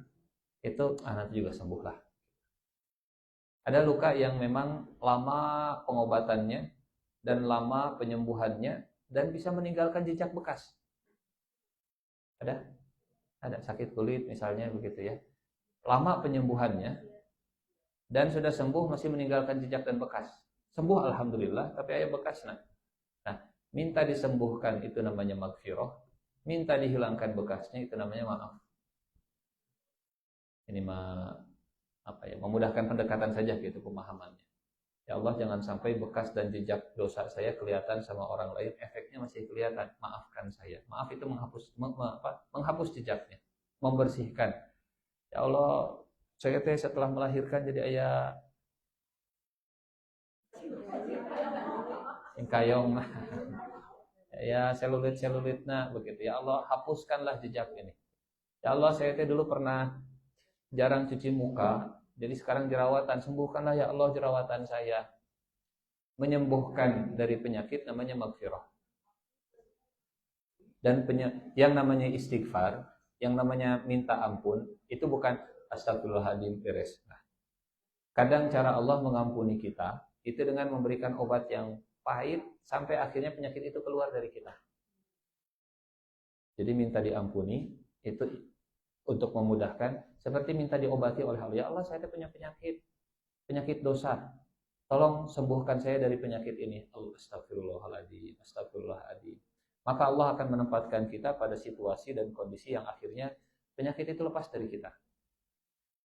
Speaker 1: itu nanti juga sembuh lah. Ada luka yang memang lama pengobatannya dan lama penyembuhannya dan bisa meninggalkan jejak bekas. Ada sakit kulit misalnya begitu ya. Lama penyembuhannya dan sudah sembuh masih meninggalkan jejak dan bekas. Sembuh alhamdulillah, tapi ada bekas. Nah, minta disembuhkan itu namanya maghfirah, minta dihilangkan bekasnya itu namanya maaf. Ini memudahkan pendekatan saja gitu pemahamannya. Ya Allah, jangan sampai bekas dan jejak dosa saya kelihatan sama orang lain, efeknya masih kelihatan. Maafkan saya. Maaf itu menghapus jejaknya, membersihkan. Ya Allah, saya setelah melahirkan jadi ayah singkayong, ya selulit nah begitu. Ya Allah, hapuskanlah jejak ini. Ya Allah, saya dulu pernah jarang cuci muka, jadi sekarang jerawatan, sembuhkanlah ya Allah jerawatan saya. Menyembuhkan dari penyakit namanya maghfirah. Dan yang namanya istighfar, yang namanya minta ampun, itu bukan astagfirullahaladzim beres. Nah, kadang cara Allah mengampuni kita itu dengan memberikan obat yang pahit sampai akhirnya penyakit itu keluar dari kita. Jadi minta diampuni itu untuk memudahkan, seperti minta diobati oleh Allah. Ya Allah, saya punya penyakit dosa. Tolong sembuhkan saya dari penyakit ini. Astagfirullahaladzim, astagfirullahaladzim. Maka Allah akan menempatkan kita pada situasi dan kondisi yang akhirnya penyakit itu lepas dari kita.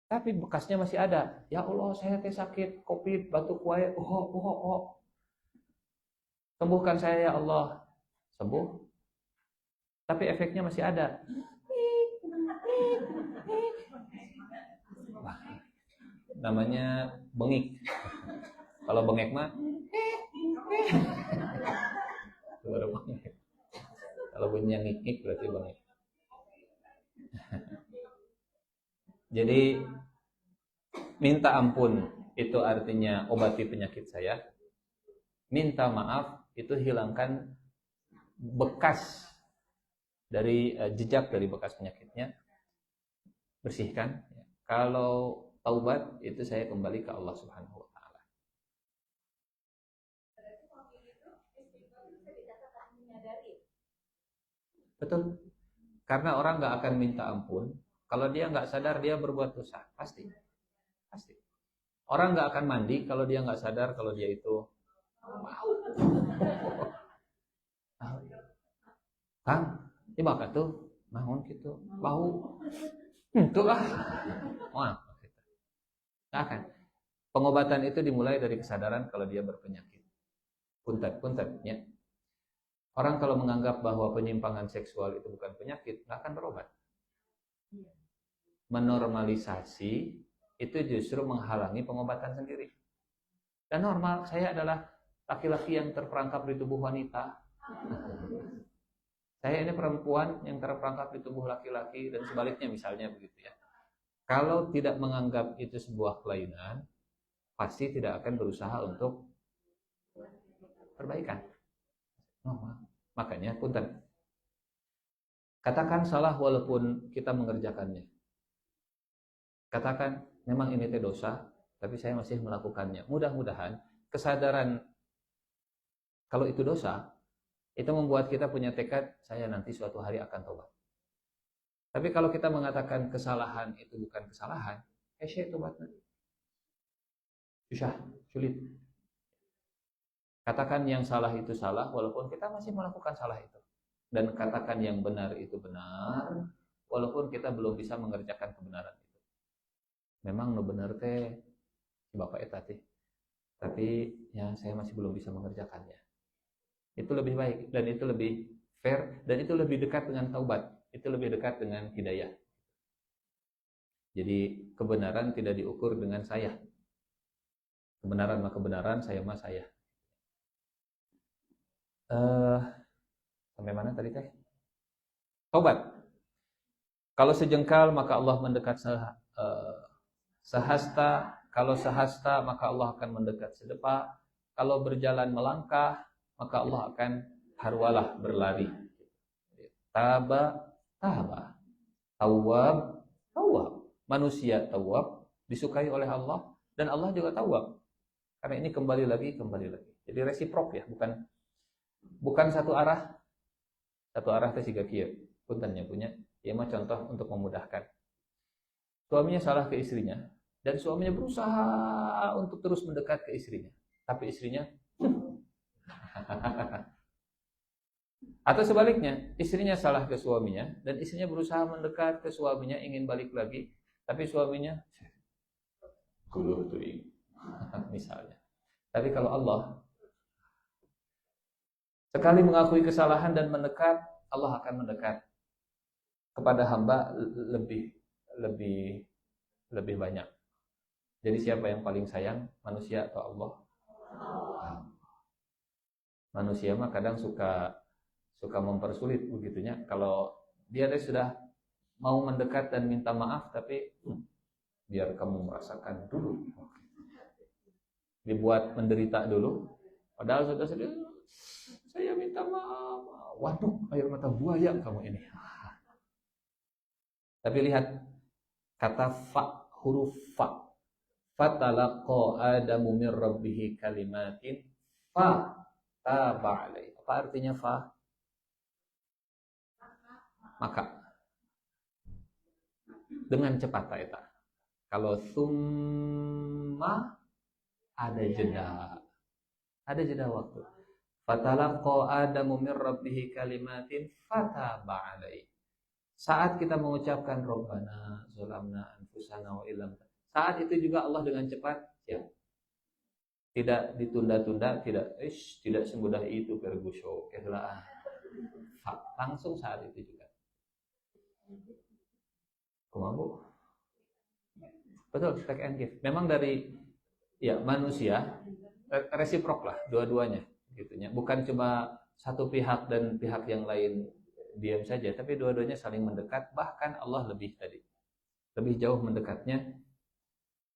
Speaker 1: Tapi bekasnya masih ada. Ya Allah, saya sakit, COVID, batuk wae, sembuhkan saya ya Allah. Sembuh. Tapi efeknya masih ada. Namanya bengik. Kalau bengek mah baru bengek. Kalau bunyinya ngik-ngik berarti bengek. Jadi minta ampun itu artinya obati penyakit saya. Minta maaf itu hilangkan bekas dari jejak dari bekas penyakitnya. Bersihkan. Kalau taubat itu saya kembali ke Allah Subhanahu wa taala. Betul. Karena orang nggak akan minta ampun kalau dia nggak sadar dia berbuat dosa. Pasti. Orang nggak akan mandi kalau dia nggak sadar kalau dia itu bau. Kang, ini bakal tuh naon gitu bau. Itulah. Wah, nggak akan. Pengobatan itu dimulai dari kesadaran kalau dia berpenyakit. Punten, ya. Orang kalau menganggap bahwa penyimpangan seksual itu bukan penyakit, nggak akan berobat. Menormalisasi itu justru menghalangi pengobatan sendiri. Dan normal, saya adalah laki-laki yang terperangkap di tubuh wanita. Saya ini perempuan yang terperangkap di tubuh laki-laki dan sebaliknya misalnya begitu ya. Kalau tidak menganggap itu sebuah kelainan, pasti tidak akan berusaha untuk perbaikan. Makanya punten. Katakan salah walaupun kita mengerjakannya. Katakan memang ini teh dosa, tapi saya masih melakukannya. Mudah-mudahan kesadaran kalau itu dosa, itu membuat kita punya tekad, saya nanti suatu hari akan tobat. Tapi kalau kita mengatakan kesalahan itu bukan kesalahan, tobatnya. Susah, sulit. Katakan yang salah itu salah, walaupun kita masih melakukan salah itu. Dan katakan yang benar itu benar, walaupun kita belum bisa mengerjakan kebenaran itu. Memang no benar teh, Bapak eta teh. Tapi ya saya masih belum bisa mengerjakannya. Itu lebih baik, dan itu lebih fair, dan itu lebih dekat dengan taubat. Itu lebih dekat dengan hidayah. Jadi kebenaran tidak diukur dengan saya. Kebenaran mah kebenaran, saya mah saya. Sampai mana tadi teh? Taubat. Kalau sejengkal maka Allah mendekat sehasta. Kalau sehasta maka Allah akan mendekat sedepa. Kalau berjalan melangkah maka Allah akan harwalah berlari. Taba, taba. Tawwab, tawwab. Manusia tawwab disukai oleh Allah, dan Allah juga tawwab. Karena ini kembali lagi. Jadi resiprok ya, bukan satu arah. Satu arah teh siga kieu. Puntennya punya. Ya mah contoh untuk memudahkan. Suaminya salah ke istrinya, dan suaminya berusaha untuk terus mendekat ke istrinya. Tapi istrinya atau sebaliknya, istrinya salah ke suaminya, dan istrinya berusaha mendekat ke suaminya, ingin balik lagi, tapi suaminya kudu teuing. Misalnya. Tapi kalau Allah sekali mengakui kesalahan dan mendekat, Allah akan mendekat kepada hamba lebih banyak. Jadi siapa yang paling sayang, manusia atau Allah? Manusia mah kadang suka mempersulit begitunya. Kalau dia sudah mau mendekat dan minta maaf, tapi biar kamu merasakan dulu, dibuat menderita dulu. Padahal sudah saya minta maaf. Waduh, air mata buaya kamu ini. Tapi lihat kata fa, huruf fa. Fatalaqa Adamu min rabbih kalimatin fa taba alaihi. Apa artinya fa? Maka dengan cepat eta. Kalau summa ada jeda waktu. Fatalaqa Adamu min rabbih kalimatin fataba alaihi. Saat kita mengucapkan Rabbana zalamna anfusana wa illam, saat itu juga Allah dengan cepat ya. Tidak ditunda-tunda, tidak semudah itu pergusyo kehlaan. Langsung saat itu juga. Kumabu. Betul, take and give. Memang dari ya manusia resiprok lah dua-duanya gitunya. Bukan cuma satu pihak dan pihak yang lain diam saja, tapi dua-duanya saling mendekat, bahkan Allah lebih jauh mendekatnya.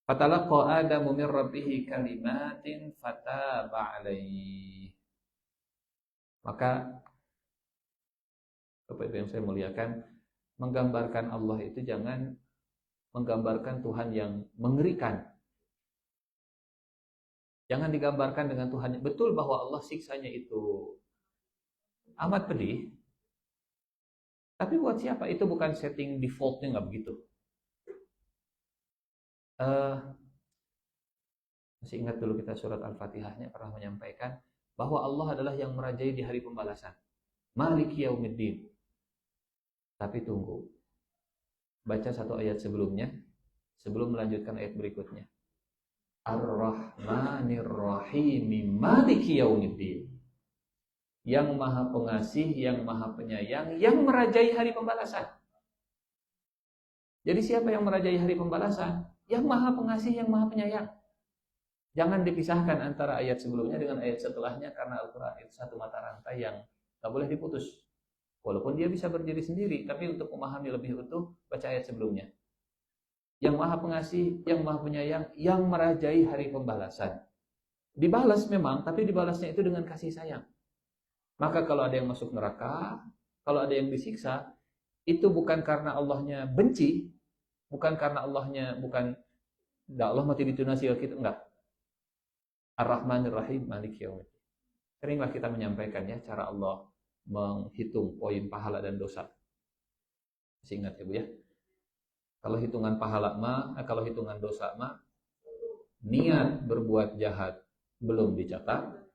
Speaker 1: Fatalaqa Adamu min rabbih kalimatin fataba alaihi. Maka Bapak Ibu yang saya muliakan, menggambarkan Allah itu jangan menggambarkan Tuhan yang mengerikan. Jangan digambarkan dengan Tuhan. Betul bahwa Allah siksanya itu amat pedih. Tapi buat siapa? Itu bukan setting defaultnya, nggak begitu. Masih ingat dulu kita surat Al-Fatihahnya pernah menyampaikan bahwa Allah adalah yang merajai di hari pembalasan. Maliki yaumiddin. Tapi tunggu. Baca satu ayat sebelumnya, sebelum melanjutkan ayat berikutnya. Ar-Rahmanir Rahim Maliki yaumiddin. Yang maha pengasih, yang maha penyayang, yang merajai hari pembalasan. Jadi siapa yang merajai hari pembalasan? Yang maha pengasih, yang maha penyayang. Jangan dipisahkan antara ayat sebelumnya dengan ayat setelahnya, karena Al-Quran itu satu mata rantai yang tak boleh diputus. Walaupun dia bisa berdiri sendiri, tapi untuk memahami lebih utuh, baca ayat sebelumnya. Yang maha pengasih, yang maha penyayang, yang merajai hari pembalasan. Dibalas memang, tapi dibalasnya itu dengan kasih sayang. Maka kalau ada yang masuk neraka, kalau ada yang disiksa, itu bukan karena Allahnya benci, bukan karena Allahnya bukan Da Allah mati ditunasi kita enggak. Ar-Rahmanir Rahim Maliki Yaumiddin. Seringlah kita menyampaikan ya cara Allah menghitung poin pahala dan dosa. Masih ingat ya Bu ya? Kalau hitungan pahala kalau hitungan dosa niat berbuat jahat belum dicatat.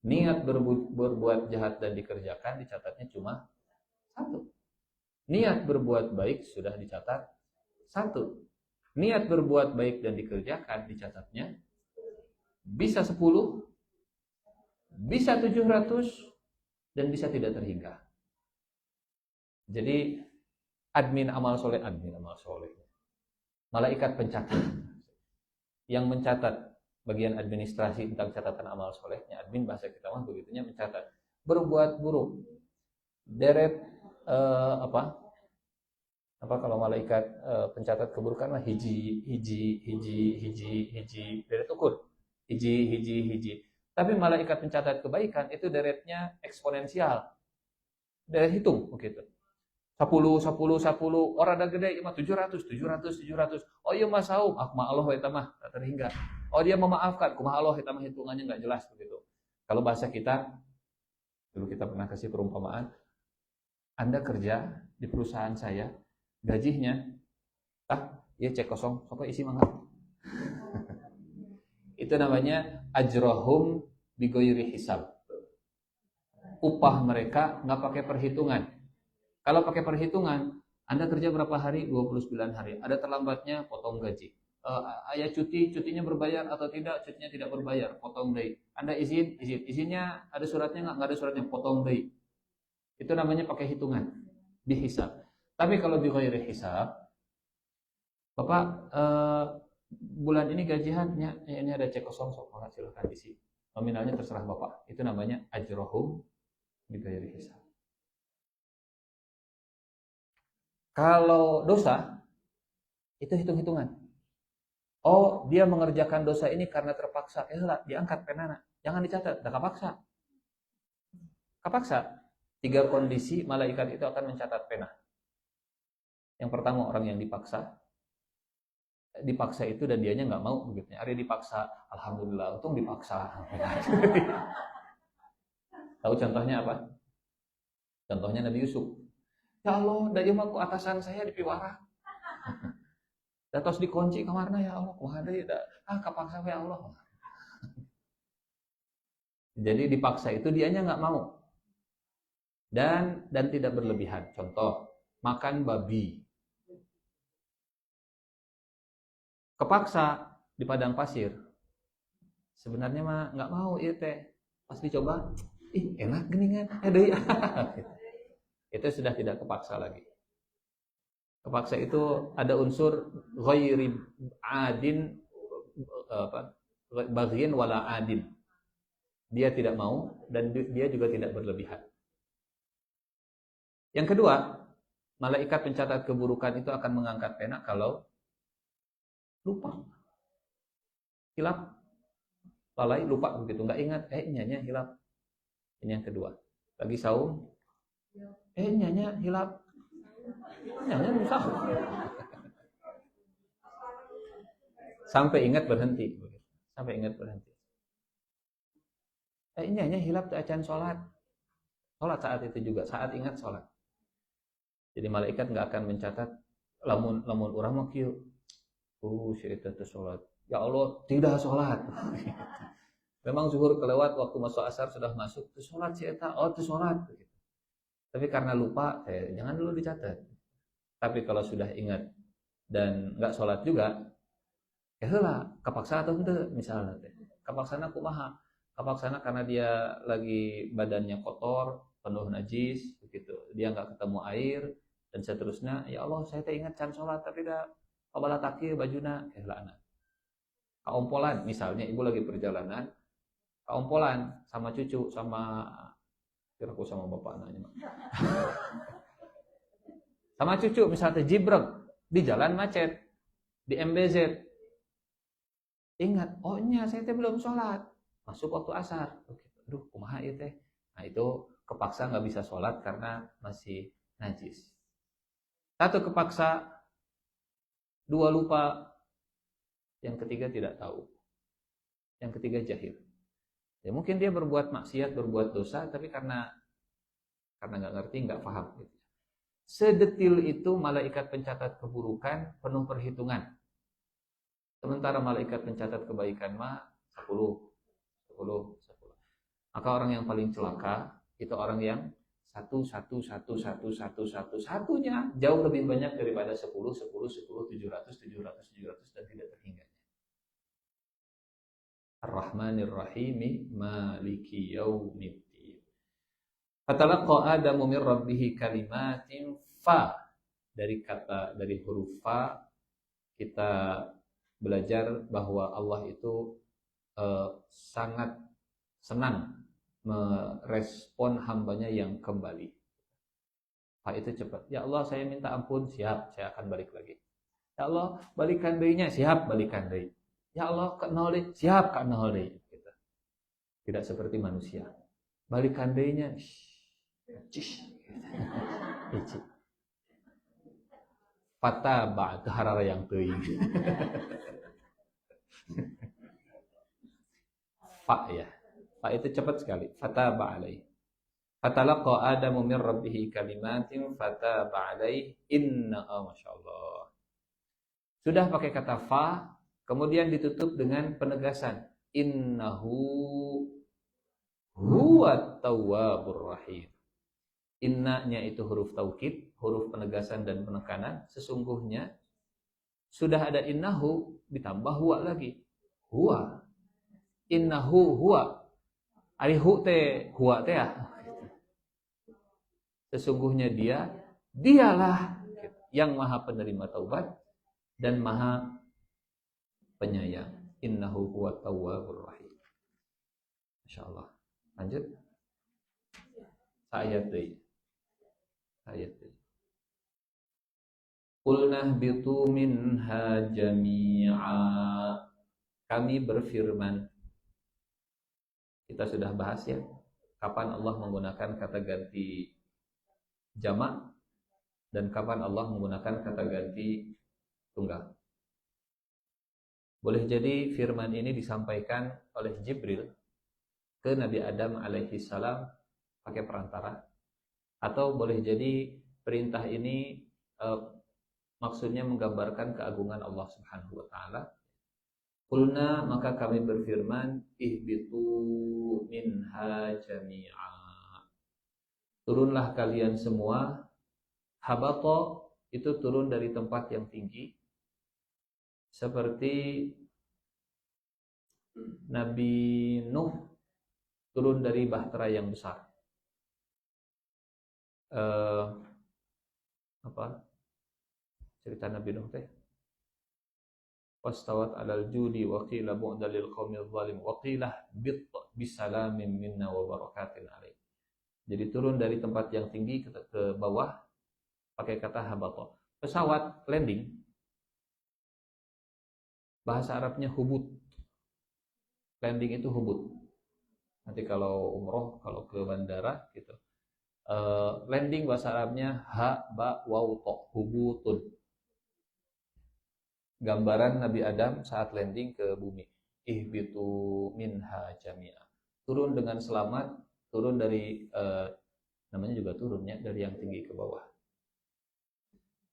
Speaker 1: Niat berbuat jahat dan dikerjakan dicatatnya cuma 1. Niat berbuat baik sudah dicatat 1. Niat berbuat baik dan dikerjakan dicatatnya bisa 10, bisa 700, dan bisa tidak terhingga. Jadi admin amal soleh, malaikat pencatat yang mencatat bagian administrasi tentang catatan amal solehnya, admin bahasa kita mah begitunya, mencatat berbuat buruk, deret apa kalau malaikat pencatat keburukan mah hiji, deret ukur hiji. Tapi malaikat pencatat kebaikan itu deretnya eksponensial, deret hitung begitu. 10, orang ada gede mah 700. Oh iya mah saum, mah Allah eta mah tak terhingga. Oh dia memaafkan, kumaha Allah eta mah hitungannya enggak jelas begitu. Kalau bahasa kita dulu kita pernah kasih perumpamaan, Anda kerja di perusahaan saya, gajinya ya cek kosong, sok isi mangga. Itu namanya ajrohum bigoiri hisab. Upah mereka nggak pakai perhitungan. Kalau pakai perhitungan, Anda kerja berapa hari? 29 hari. Ada terlambatnya, potong gaji. Ayah cutinya berbayar atau tidak? Cutinya tidak berbayar, potong day. Anda izinnya ada suratnya nggak ada suratnya, potong day. Itu namanya pakai hitungan, dihisab. Tapi kalau bighairi hisab, Bapak bulan ini gajiannya ini ada cek kosong, silahkan isi. Nominalnya terserah Bapak. Itu namanya ajrohum bighairi hisab. Kalau dosa, itu hitung-hitungan. Oh, dia mengerjakan dosa ini karena terpaksa. Diangkat penana. Jangan dicatat, dah kapaksa. Kapaksa. 3 kondisi malaikat itu akan mencatat pena. Yang pertama orang yang dipaksa. Dipaksa itu dan dianya nggak mau begitu. Hari dipaksa, alhamdulillah, untung dipaksa. Tahu contohnya apa? Contohnya Nabi Yusuf. Ya Allah, da ieu mah ku atasan saya dipiwara. Da tos dikunci kamarna ya Allah, kumaha deui da kapaksa ya Allah. Jadi dipaksa itu dianya nggak mau. Dan tidak berlebihan. Contoh, makan babi. Kepaksa di padang pasir. Sebenarnya mah nggak mau ieu teh. Pas dicoba, enak geuningan. Deui. Itu sudah tidak kepaksa lagi. Kepaksa itu ada unsur ghairi adin baghin wala adin. Dia tidak mau dan dia juga tidak berlebihan. Yang kedua, malaikat pencatat keburukan itu akan mengangkat pena kalau lupa. Hilap. Lalai lupa begitu, enggak ingat, nyanya hilap. Ini yang kedua. Lagi saum, nyanya hilap. Nyanya bisa. Sampai ingat berhenti. Sampai ingat berhenti. Nyanya hilap teu acan salat. Salat saat itu juga, saat ingat salat. Jadi malaikat enggak akan mencatat lamun urang mah kieu. Si eta teh salat. Ya Allah, tidak salat. Memang zuhur kelewat, waktu masuk asar sudah masuk, teu salat si eta. Oh, teu salat. Tapi karena lupa, jangan dulu dicatat. Tapi kalau sudah ingat dan nggak sholat juga, heula kapaksa atau henteu misalnya teh. Kapaksana kumaha? Kapaksana karena dia lagi badannya kotor, penuh najis, begitu. Dia nggak ketemu air dan seterusnya. Ya Allah, saya teh ingat can sholat tapi dah kabala takir bajuna, heula anak. Kaompolan, misalnya ibu lagi perjalanan, kaompolan sama cucu sama kiraku sama bapak nanya. Sama cucu misalnya jibrek di jalan macet di MBZ. Ingat, oh nya saya teh belum sholat. Masuk waktu asar. Aduh, kumaha ieu teh. Nah, itu kepaksa nggak bisa sholat karena masih najis. 1 kepaksa, 2 lupa, Yang ketiga tidak tahu. Yang ketiga jahil. Ya mungkin dia berbuat maksiat, berbuat dosa, tapi karena nggak ngerti, nggak paham. Gitu. Sedetil itu malaikat pencatat keburukan penuh perhitungan. Sementara malaikat pencatat kebaikan mah 10. Maka orang yang paling celaka itu orang yang satunya jauh lebih banyak daripada 10, 700 dan tidak terhingga. Ar-Rahmanir Rahim Maliki Yaumiddin. Fatalaqa Adamu min rabbih kalimatin fa. Dari huruf fa kita belajar bahwa Allah itu sangat senang merespon hambanya yang kembali. Fa itu cepat. Ya Allah, saya minta ampun, siap, saya akan balik lagi. Ya Allah, balikan deui-nya, siap, balikan deui. Ya Allah, ke nol deui, siap, ke nol deui. Gitu. Tidak seperti manusia. Balikan deui-nya, Fata ba'd harara yang teuing. Fa ya. Fa itu cepat sekali. Fata ba'alai. Fatalaqa Adamu min rabbih kalimatin fata ba'alai. Masya Allah. Sudah pakai kata fa, kemudian ditutup dengan penegasan. Innahu huwa tawwabur rahim. Inna-nya itu huruf taukid, huruf penegasan dan penekanan. Sesungguhnya sudah ada innahu ditambah huwa lagi. Huwa. Innahu huwa. Ari hu teh huwa teh ya. Sesungguhnya dialah yang maha penerima taubat dan maha penyayang. Innahu huwa tawwabur rahim. Masyaallah. Lanjut. Ayat deui. Qulna bitu minha jami'a. Kami berfirman. Kita sudah bahas ya, kapan Allah menggunakan kata ganti jamak dan kapan Allah menggunakan kata ganti tunggal. Boleh jadi firman ini disampaikan oleh Jibril ke Nabi Adam alaihi salam pakai perantara, atau boleh jadi perintah ini maksudnya menggambarkan keagungan Allah Subhanahu wa taala. Qulna, maka kami berfirman, ihbitu minha jami'a. Turunlah kalian semua. Habata itu turun dari tempat yang tinggi. Seperti Nabi Nuh turun dari bahtera yang besar. Cerita Nabi Nuh teh? Wastawat alal judi wa qila bu'dan lil qaumil zalim wa qila bisalamin minna wa barakatin alaih. Jadi turun dari tempat yang tinggi ke bawah pakai kata habata. Pesawat landing bahasa Arabnya hubut. Landing itu hubut. Nanti kalau umroh, kalau ke bandara gitu. Landing bahasa Arabnya ha ba waw ta, hubutun. Gambaran Nabi Adam saat landing ke bumi. Ihbitu minha jami'a. Turun dengan selamat, turun dari namanya juga turunnya dari yang tinggi ke bawah.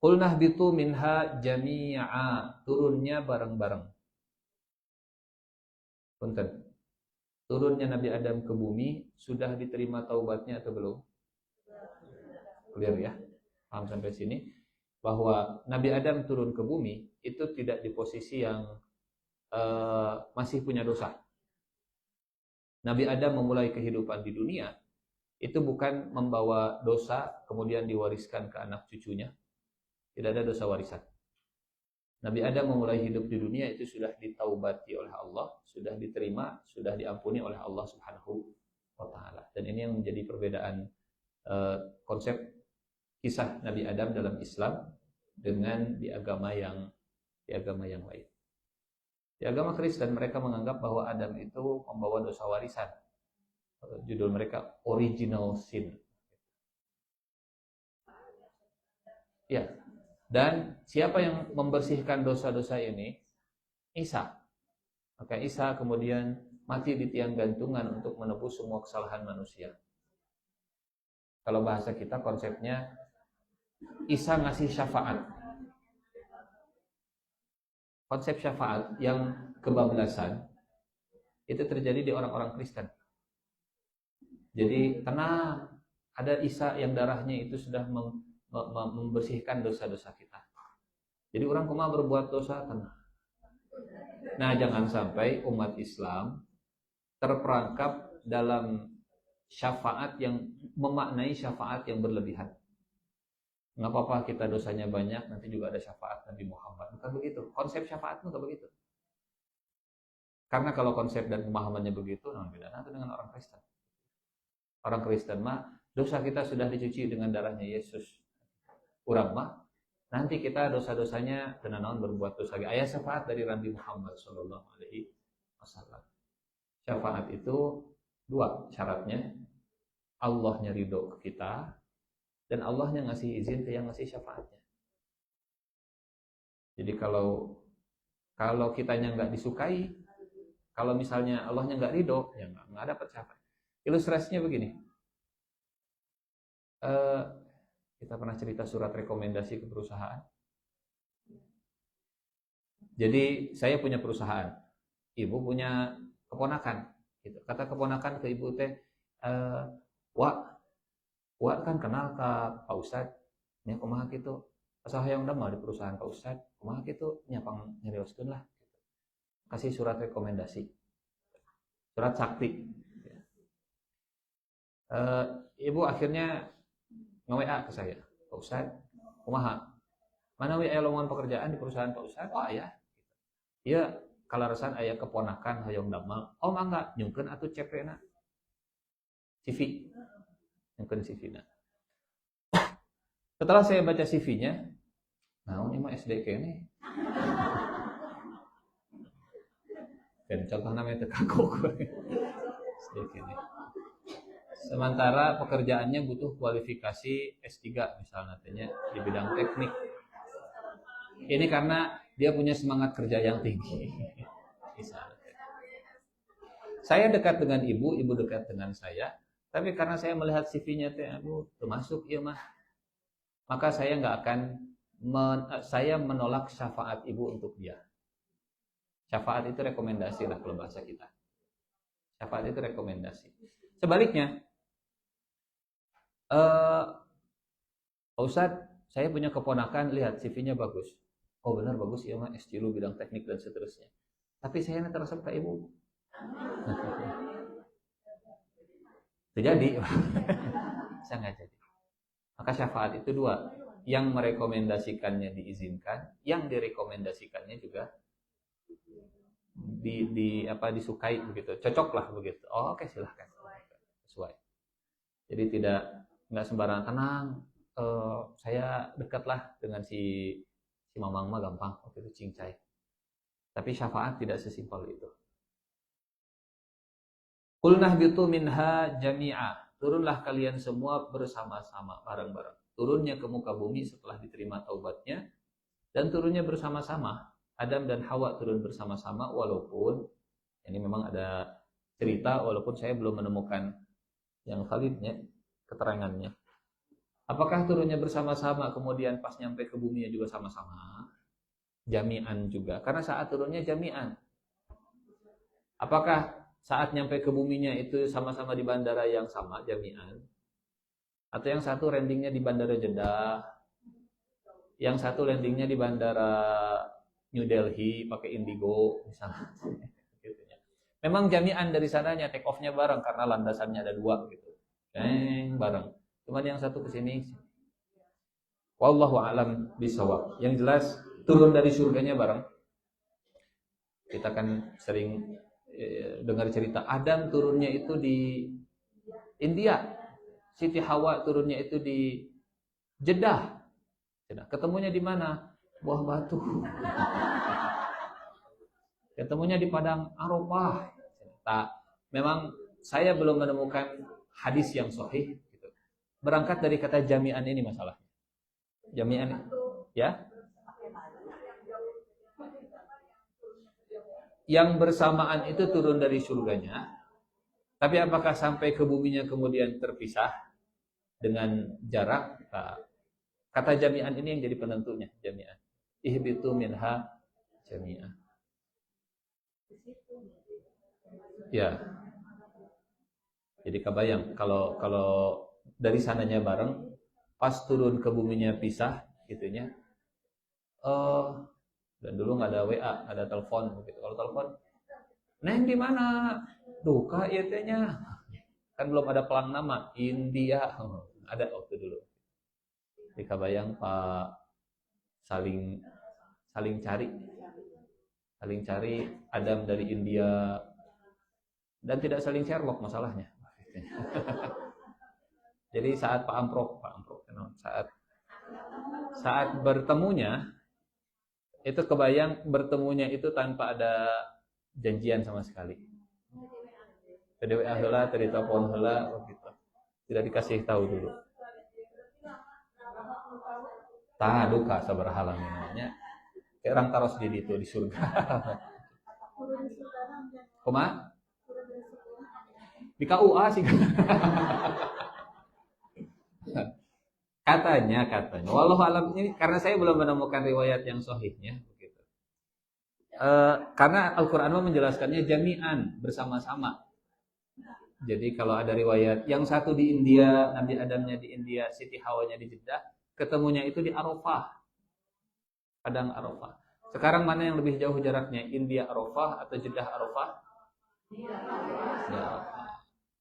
Speaker 1: Qulna ihbitu minha jami'a. Turunnya bareng-bareng. Punten. Turunnya Nabi Adam ke bumi sudah diterima taubatnya atau belum? Clear ya? Paham sampai sini? Bahwa Nabi Adam turun ke bumi itu tidak di posisi yang masih punya dosa. Nabi Adam memulai kehidupan di dunia itu bukan membawa dosa kemudian diwariskan ke anak cucunya. Tidak ada dosa warisan. Nabi Adam memulai hidup di dunia itu sudah ditaubati oleh Allah, sudah diterima, sudah diampuni oleh Allah Subhanahu wa taala. Dan ini yang menjadi perbedaan konsep kisah Nabi Adam dalam Islam dengan di agama yang lain. Di agama Kristen mereka menganggap bahwa Adam itu membawa dosa warisan. Judul mereka original sin. Ya. Dan siapa yang membersihkan dosa-dosa ini? Isa. Maka Isa kemudian mati di tiang gantungan untuk menebus semua kesalahan manusia. Kalau bahasa kita konsepnya Isa ngasih syafaat. Konsep syafaat yang kebablasan itu terjadi di orang-orang Kristen. Jadi tenang, ada Isa yang darahnya itu sudah membersihkan dosa-dosa kita. Jadi orang kumaha berbuat dosa tenang. Nah, jangan sampai umat Islam terperangkap dalam syafaat yang memaknai syafaat yang berlebihan. Nggak apa-apa kita dosanya banyak, nanti juga ada syafaat Nabi Muhammad. Bukan begitu. Konsep syafaat itu nggak begitu. Karena kalau konsep dan pemahamannya begitu, nah beda nanti dengan orang Kristen. Orang Kristen mah dosa kita sudah dicuci dengan darahnya Yesus. Urang mah nanti kita dosa-dosanya tenanan berbuat dosa. Ayat syafaat dari Nabi Muhammad Shallallahu Alaihi Wasallam. Syafaat itu dua syaratnya. Allahnya ridho ke kita dan Allahnya ngasih izin ke yang ngasih syafaatnya. Jadi kalau kitanya nggak disukai, kalau misalnya Allahnya nggak ridho, ya nggak dapat syafaat. Ilustrasinya begini. Kita pernah cerita surat rekomendasi ke perusahaan. Jadi saya punya perusahaan, ibu punya keponakan. Gitu. Kata keponakan ke ibu teh, Wak kan kenal ke Pak Ustadz, nya kumaha gitu. Asal hayang damel di perusahaan Pak Ustadz, kumaha gitu, nya pang nyarioskeun lah. Kasih surat rekomendasi, surat sakti. Ibu akhirnya nge-WA ke saya, Pak Ustadz, kumaha? Mana we aya lowongan pekerjaan di perusahaan Pak Ustadz? Oh aya. Iya, kalarasan aya keponakan hayang damel. Oh mangga, nyungkeun atuh CP-na. CV. Nyungkeun CV-na. Setelah saya baca CV-nya, nah ini mah SD kene. Dan contoh namanya tekakok. SD kene. Sementara pekerjaannya butuh kualifikasi S3 misalnya di bidang teknik. Ini karena dia punya semangat kerja yang tinggi. Saya dekat dengan ibu dekat dengan saya. Tapi karena saya melihat CV-nya aduh, termasuk iya mah. Maka saya nggak akan saya menolak syafaat ibu untuk dia. Syafaat itu rekomendasi lah kalau bahasa kita. Syafaat itu rekomendasi. Sebaliknya, Pak Ustadz, saya punya keponakan, lihat CV-nya bagus. Oh benar bagus, ya mah S3 bidang teknik dan seterusnya. Tapi saya terasa ke ibu. Terjadi. Saya nggak jadi. Maka syafaat itu dua. Yang merekomendasikannya diizinkan, yang direkomendasikannya juga disukai begitu. Cocok lah begitu. Oh, oke, silahkan. Sesuai. Jadi nggak sembarangan tenang. Saya dekatlah dengan si mamang mah gampang waktu itu cincai. Tapi syafaat tidak sesimpel itu. Qulnah bitu minha jami'a. Turunlah kalian semua bersama-sama, bareng-bareng. Turunnya ke muka bumi setelah diterima taubatnya dan turunnya bersama-sama. Adam dan Hawa turun bersama-sama walaupun ini memang ada cerita walaupun saya belum menemukan yang validnya keterangannya. Apakah turunnya bersama-sama kemudian pas nyampe ke bumi juga sama-sama? Jami'an juga. Karena saat turunnya jami'an. Apakah saat nyampe ke buminya itu sama-sama di bandara yang sama, jami'an? Atau yang satu landingnya di bandara Jeddah, yang satu landingnya di bandara New Delhi pakai Indigo misalnya. Memang jami'an dari sananya, take off-nya bareng karena landasannya ada dua gitu. Bareng. Cuman yang satu ke sini. Wallahu a'lam bishawab. Yang jelas turun dari surganya bareng. Kita kan sering dengar cerita Adam turunnya itu di India. Siti Hawa turunnya itu di Jeddah. Ketemunya di mana? Buah Batu. Ketemunya di Padang Arafah. Memang saya belum menemukan hadis yang sahih. Berangkat dari kata jami'an ini masalahnya. Jami'an, ya? yang bersamaan itu turun dari surganya, tapi apakah sampai ke buminya kemudian terpisah dengan jarak? Nah, kata jami'an ini yang jadi penentunya, jami'an. Ihbitu minha jami'an. Ya. Jadi kebayang kalau dari sananya bareng, pas turun ke buminya pisah gitunya. Dan dulu nggak ada WA, ada telepon gitu. Kalau telepon, "Neng di mana?" "Duka ieu teh nya." Kan belum ada pelang nama, India. Ada waktu dulu. Jadi kebayang Pak saling cari. Saling cari Adam dari India dan tidak saling Sherlock masalahnya. Jadi saat Pak Amprok saat bertemunya itu kebayang bertemunya itu tanpa ada janjian sama sekali. TDWA heula, tadi telepon heula gitu. Tidak dikasih tahu dulu. Tah duka sabaraha namanya. Kayak orang taros di itu di surga. Koma? Di KUA sih. Katanya. Wallahu alam, ini karena saya belum menemukan riwayat yang sahihnya begitu. Karena Al-Qur'an menjelaskannya jami'an, bersama-sama. Jadi kalau ada riwayat yang satu di India, Nabi Adamnya di India, Siti Hawanya di Jeddah, ketemunya itu di Arafah. Padang Arafah. Sekarang mana yang lebih jauh jaraknya? India Arafah atau Jeddah Arafah? Ya.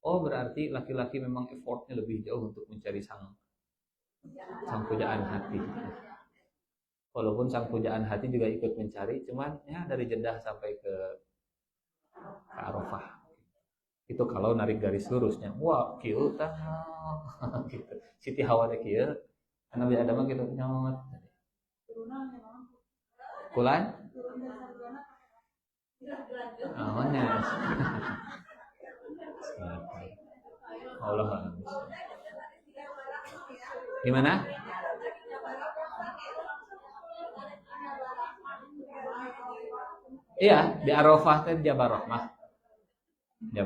Speaker 1: Oh, berarti laki-laki memang effortnya lebih jauh untuk mencari sang pujaan hati. Walaupun sang pujaan hati juga ikut mencari, cuman ya dari Jeddah sampai ke Arafah. Itu kalau narik garis lurusnya. Wah, kieu tah. Gitu. Siti Hawa teh kieu. Nabi Adam gitu nyot. Kulan? Namanya. Allah. Gimana? Iya, di Arafah teh Jabal Rahmah. Ya.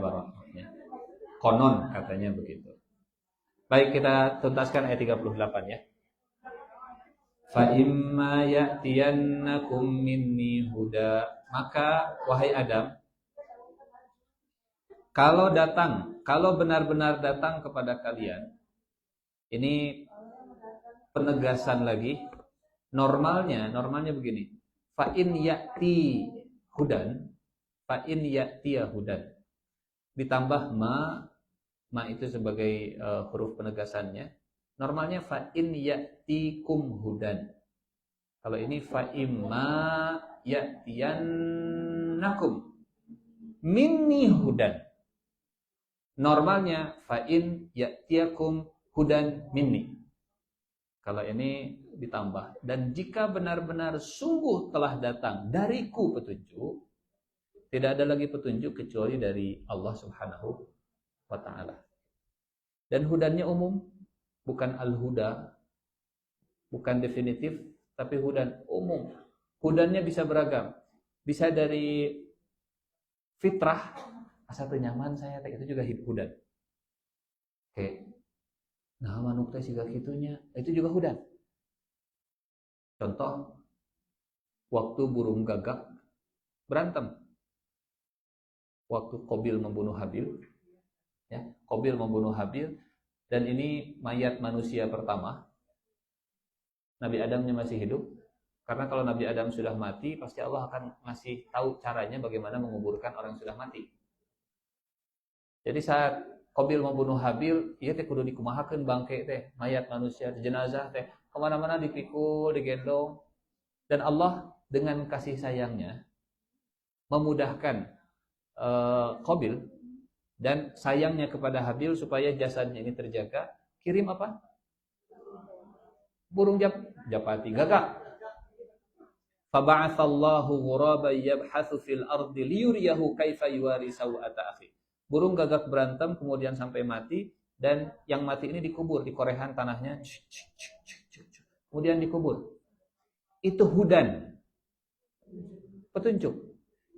Speaker 1: Konon katanya begitu. Baik, kita tuntaskan ayat 38 ya. Fa imma ya'tiyannakum minni huda, maka wahai Adam, kalau benar-benar datang kepada kalian, ini penegasan lagi. Normalnya begini. Fa in ya'ti hudan, fa in ya'tiya hudan. Ditambah ma itu sebagai huruf penegasannya. Normalnya fa in ya'tikum hudan. Kalau ini fa imma ya'tiyannakum minni hudan. Normalnya fa in ya'tiyakum hudan minni. Kalau ini ditambah, dan jika benar-benar sungguh telah datang dariku petunjuk, tidak ada lagi petunjuk kecuali dari Allah Subhanahu wa ta'ala. Dan hudannya umum, bukan al-huda, bukan definitif, tapi hudan umum. Hudannya bisa beragam. Bisa dari fitrah, asa teu nyaman saya, itu juga hudan. Oke. Nah, manuk teh siga kitunya, itu juga hudan. Contoh, waktu burung gagak berantem. Waktu Qabil membunuh Habil, ya, Qabil membunuh Habil, dan ini mayat manusia pertama. Nabi Adamnya masih hidup, karena kalau Nabi Adam sudah mati, pasti Allah akan ngasih tahu caranya bagaimana menguburkan orang yang sudah mati. Jadi saat Qabil membunuh Habil, ieu teh kudu dikumahakeun bangke teh, mayat manusia, jenazah teh, kemana-mana dipikul, digendong, dan Allah dengan kasih sayangnya memudahkan Qabil dan sayangnya kepada Habil supaya jasadnya ini terjaga, kirim apa? Burung japati, gagak. Faba'atsallahu ghuraban yabhatsu fil ardi liyuriyahu kaifa yuwari sawata akhi. Burung gagak berantem kemudian sampai mati, dan yang mati ini dikubur di korehan tanahnya, kemudian dikubur. Itu hudan, petunjuk.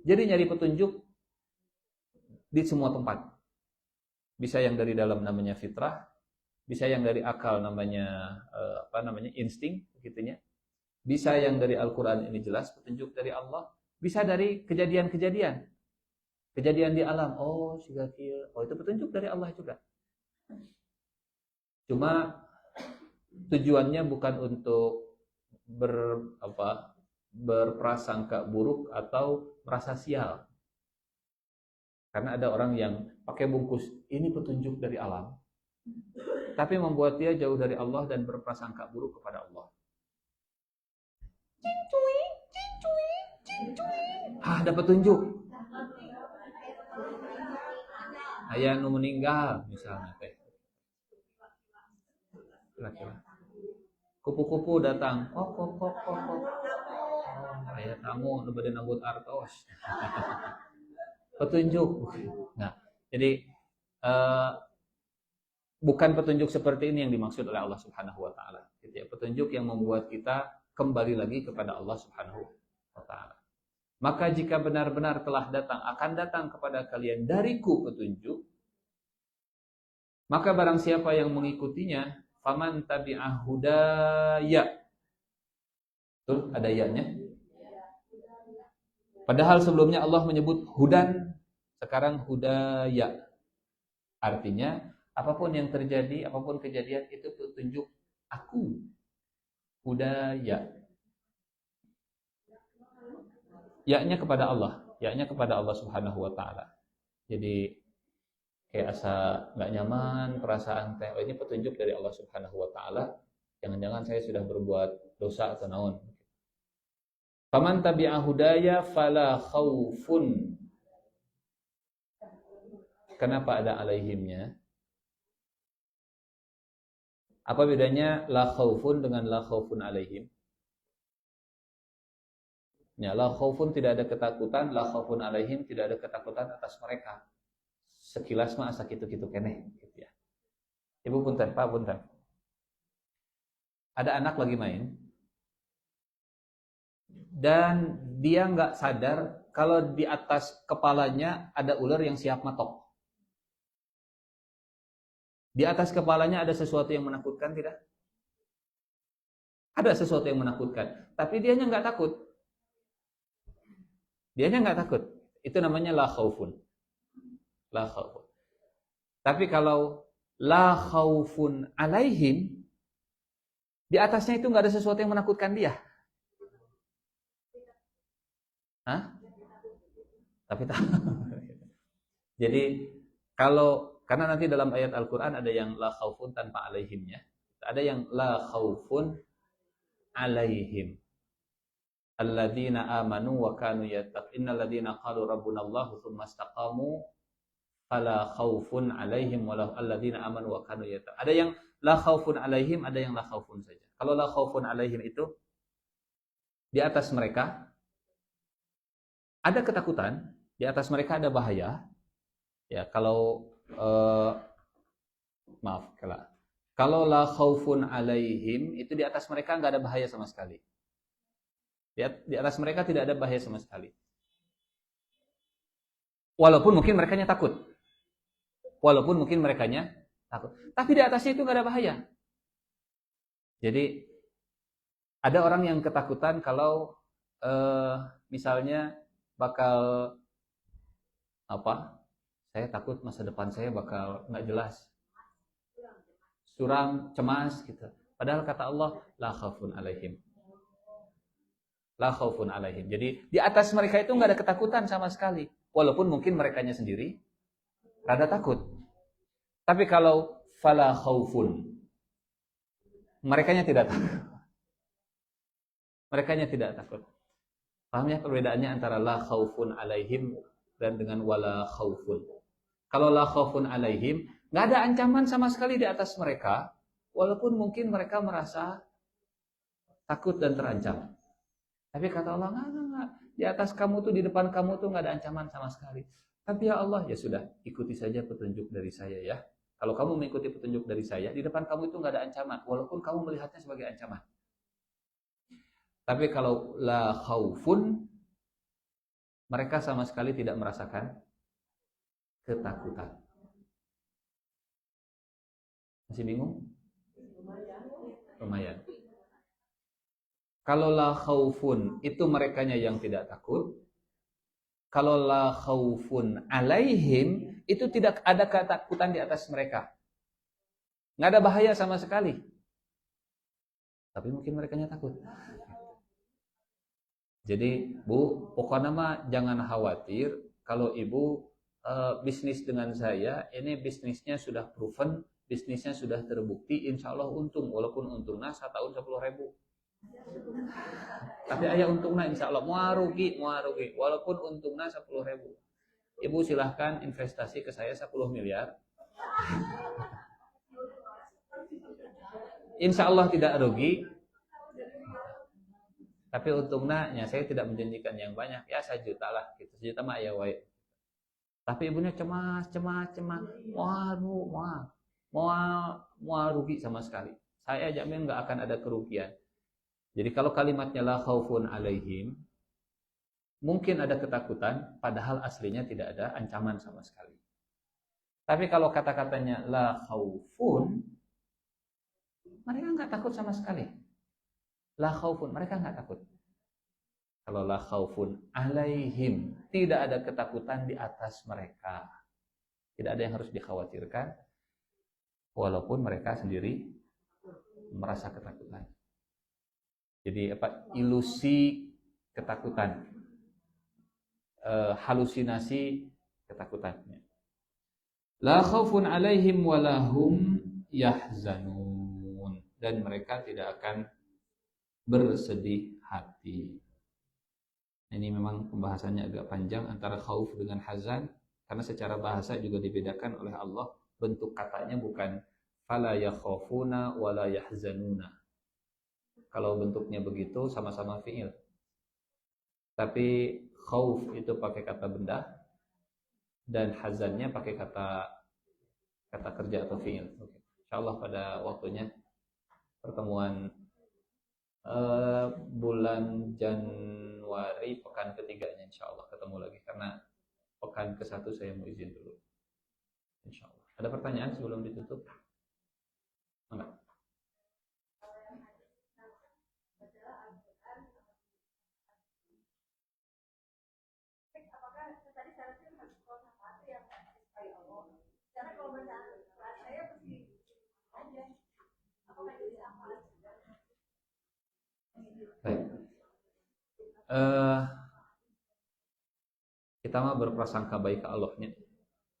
Speaker 1: Jadi nyari petunjuk di semua tempat. Bisa yang dari dalam namanya fitrah, bisa yang dari akal namanya insting begitunya. Bisa yang dari Al-Qur'an ini jelas petunjuk dari Allah, bisa dari kejadian-kejadian. Kejadian di alam, oh siga kieu, oh itu petunjuk dari Allah juga. Cuma tujuannya bukan untuk berprasangka buruk atau merasa sial. Karena ada orang yang pakai bungkus, ini petunjuk dari alam, tapi membuat dia jauh dari Allah dan berprasangka buruk kepada Allah. Ada petunjuk. Aya nu meninggal misalnya teh. Kupu-kupu datang. Kok. Oh, aya tamu nu bade nambut artos. Petunjuk. Nah, jadi bukan petunjuk seperti ini yang dimaksud oleh Allah Subhanahu wa taala. Gitu ya. Petunjuk yang membuat kita kembali lagi kepada Allah Subhanahu wa taala. Maka jika benar-benar telah akan datang kepada kalian dariku petunjuk, maka barang siapa yang mengikutinya, faman tabi'ah hudaya. Betul, ada ya-nya. Padahal sebelumnya Allah menyebut hudan, sekarang hudaya. Artinya, apapun yang terjadi, apapun kejadian itu petunjuk aku. Hudaya. Ya-nya kepada Allah, ya-nya kepada Allah Subhanahu wa taala. Jadi kayak asa enggak nyaman, perasaan teh ini petunjuk dari Allah Subhanahu wa taala. Jangan-jangan saya sudah berbuat dosa atau naon. Faman tabi'a hudaya fala khaufun. Kenapa ada alaihimnya? Apa bedanya la khaufun dengan la khaufun alaihim? Ya, la khaufun tidak ada ketakutan, la khaufun alaihim tidak ada ketakutan atas mereka. Sekilas mah asa kitu-kitu keneh gitu ya. Ibu punten, Pak punten. Ada anak lagi main dan dia nggak sadar kalau di atas kepalanya ada ular yang siap matok. Di atas kepalanya ada sesuatu yang menakutkan tidak? Ada sesuatu yang menakutkan, tapi dianya nggak takut. Dianya nggak takut. Itu namanya la khaufun. La khaufun. Tapi kalau la khaufun alaihim, di atasnya itu nggak ada sesuatu yang menakutkan dia. Hah? Tapi tak. Jadi karena nanti dalam ayat Al-Quran ada yang la khaufun tanpa alaihimnya. Ada yang la khaufun alaihim. Alladzina amanu wa kanu yattaqun. Innal ladzina qalu rabbuna Allah tsumma istaqamu fala khaufun alaihim wala alladzina amanu wa kanu yattaqun. Ada yang la khaufun alaihim, ada yang la khaufun saja. Kalau la khaufun alaihim itu di atas mereka ada ketakutan, di atas mereka ada bahaya. Ya, kalau kalau la khaufun alaihim itu di atas mereka enggak ada bahaya sama sekali. Di atas mereka tidak ada bahaya sama sekali. Walaupun mungkin merekanya takut. Tapi di atasnya itu nggak ada bahaya. Jadi ada orang yang ketakutan kalau misalnya bakal saya takut masa depan saya bakal nggak jelas, suram, cemas gitu. Padahal kata Allah la khaufun alaihim. La khaufun alaihim. Jadi di atas mereka itu nggak ada ketakutan sama sekali. Walaupun mungkin merekanya sendiri rada takut. Tapi kalau fala khaufun, merekanya tidak takut. Merekanya tidak takut. Paham ya perbedaannya antara la khaufun alaihim dan dengan wala khaufun. Kalau la khaufun alaihim, nggak ada ancaman sama sekali di atas mereka, walaupun mungkin mereka merasa takut dan terancam. Tapi kata Allah, enggak. Di atas kamu tuh, di depan kamu tuh nggak ada ancaman sama sekali. Tapi ya Allah, ya sudah, ikuti saja petunjuk dari saya ya. Kalau kamu mengikuti petunjuk dari saya, di depan kamu itu nggak ada ancaman, walaupun kamu melihatnya sebagai ancaman. Tapi kalau la khaufun, mereka sama sekali tidak merasakan ketakutan. Masih bingung? Lumayan. Kalau la khaufun itu merekanya yang tidak takut. Kalau la khaufun alaihim itu tidak ada ketakutan di atas mereka. Nggak ada bahaya sama sekali. Tapi mungkin merekanya takut. Jadi, Bu, pokoknya mah jangan khawatir kalau Ibu bisnis dengan saya, ini bisnisnya sudah proven, bisnisnya sudah terbukti, insya Allah untung, walaupun untungnya setahun 10.000. Tapi ayah untungnya insya Allah mau rugi, walaupun untungnya 10.000. Ibu silahkan investasi ke saya 10 miliar. Insya Allah tidak rugi. Tapi untungnya saya tidak menjanjikan yang banyak. Ya 1 juta lah gitu. 1 juta mah ya wae. Tapi ibunya cemas. Waduh, mau rugi sama sekali. Saya jamin nggak akan ada kerugian. Jadi kalau kalimatnya la khaufun alaihim, mungkin ada ketakutan, padahal aslinya tidak ada ancaman sama sekali. Tapi kalau kata-katanya la khaufun, mereka nggak takut sama sekali. La khaufun, mereka nggak takut. Kalau la khaufun alaihim, tidak ada ketakutan di atas mereka. Tidak ada yang harus dikhawatirkan, walaupun mereka sendiri merasa ketakutan. Jadi ilusi ketakutan, halusinasi ketakutannya. La khaufun alaihim walahum yahzanun, dan mereka tidak akan bersedih hati. Ini memang pembahasannya agak panjang antara khauf dengan hazan, karena secara bahasa juga dibedakan oleh Allah. Bentuk katanya bukan fala yakhafuna wala yahzanuna. Kalau bentuknya begitu sama-sama fi'il. Tapi khauf itu pakai kata benda dan hazannya pakai kata kerja atau fi'il. Insyaallah pada waktunya pertemuan bulan Januari pekan ketiganya insyaallah ketemu lagi, karena pekan ke-1 saya mau izin dulu. Insyaallah. Ada pertanyaan sebelum ditutup? Enggak. Baik. Kita mah berprasangka baik ke Allahnya.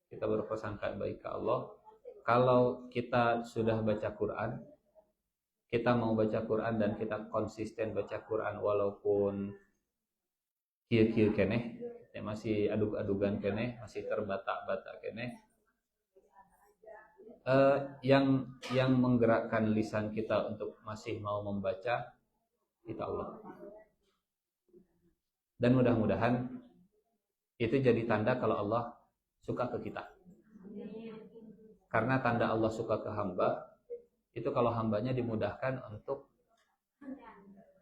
Speaker 1: Kita berprasangka baik ke Allah. Kalau kita sudah baca Quran, kita mau baca Quran dan kita konsisten baca Quran walaupun kieu-kieu keneh, masih adug-adugan keneh, masih terbata-bata keneh. Yang menggerakkan lisan kita untuk masih mau membaca itu Allah. Dan mudah-mudahan itu jadi tanda kalau Allah suka ke kita. Karena tanda Allah suka ke hamba itu kalau hambanya dimudahkan untuk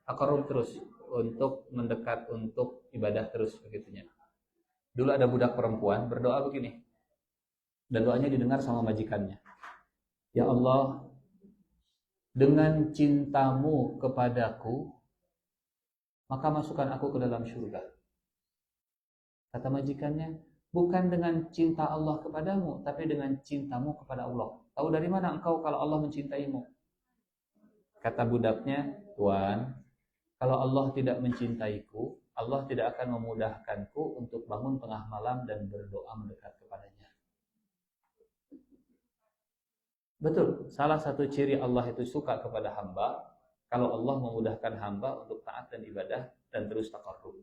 Speaker 1: taqarrub terus, untuk mendekat, untuk ibadah terus begitunya. Dulu ada budak perempuan berdoa begini. Dan doanya didengar sama majikannya. Ya Allah, dengan cintamu kepadaku, maka masukkan aku ke dalam surga. Kata majikannya, bukan dengan cinta Allah kepadamu, tapi dengan cintamu kepada Allah. Tahu dari mana engkau kalau Allah mencintaimu? Kata budaknya, Tuan, kalau Allah tidak mencintaiku, Allah tidak akan memudahkanku untuk bangun tengah malam dan berdoa mendekat kepadanya. Betul, salah satu ciri Allah itu suka kepada hamba, kalau Allah memudahkan hamba untuk taat dan ibadah dan terus taqarrub.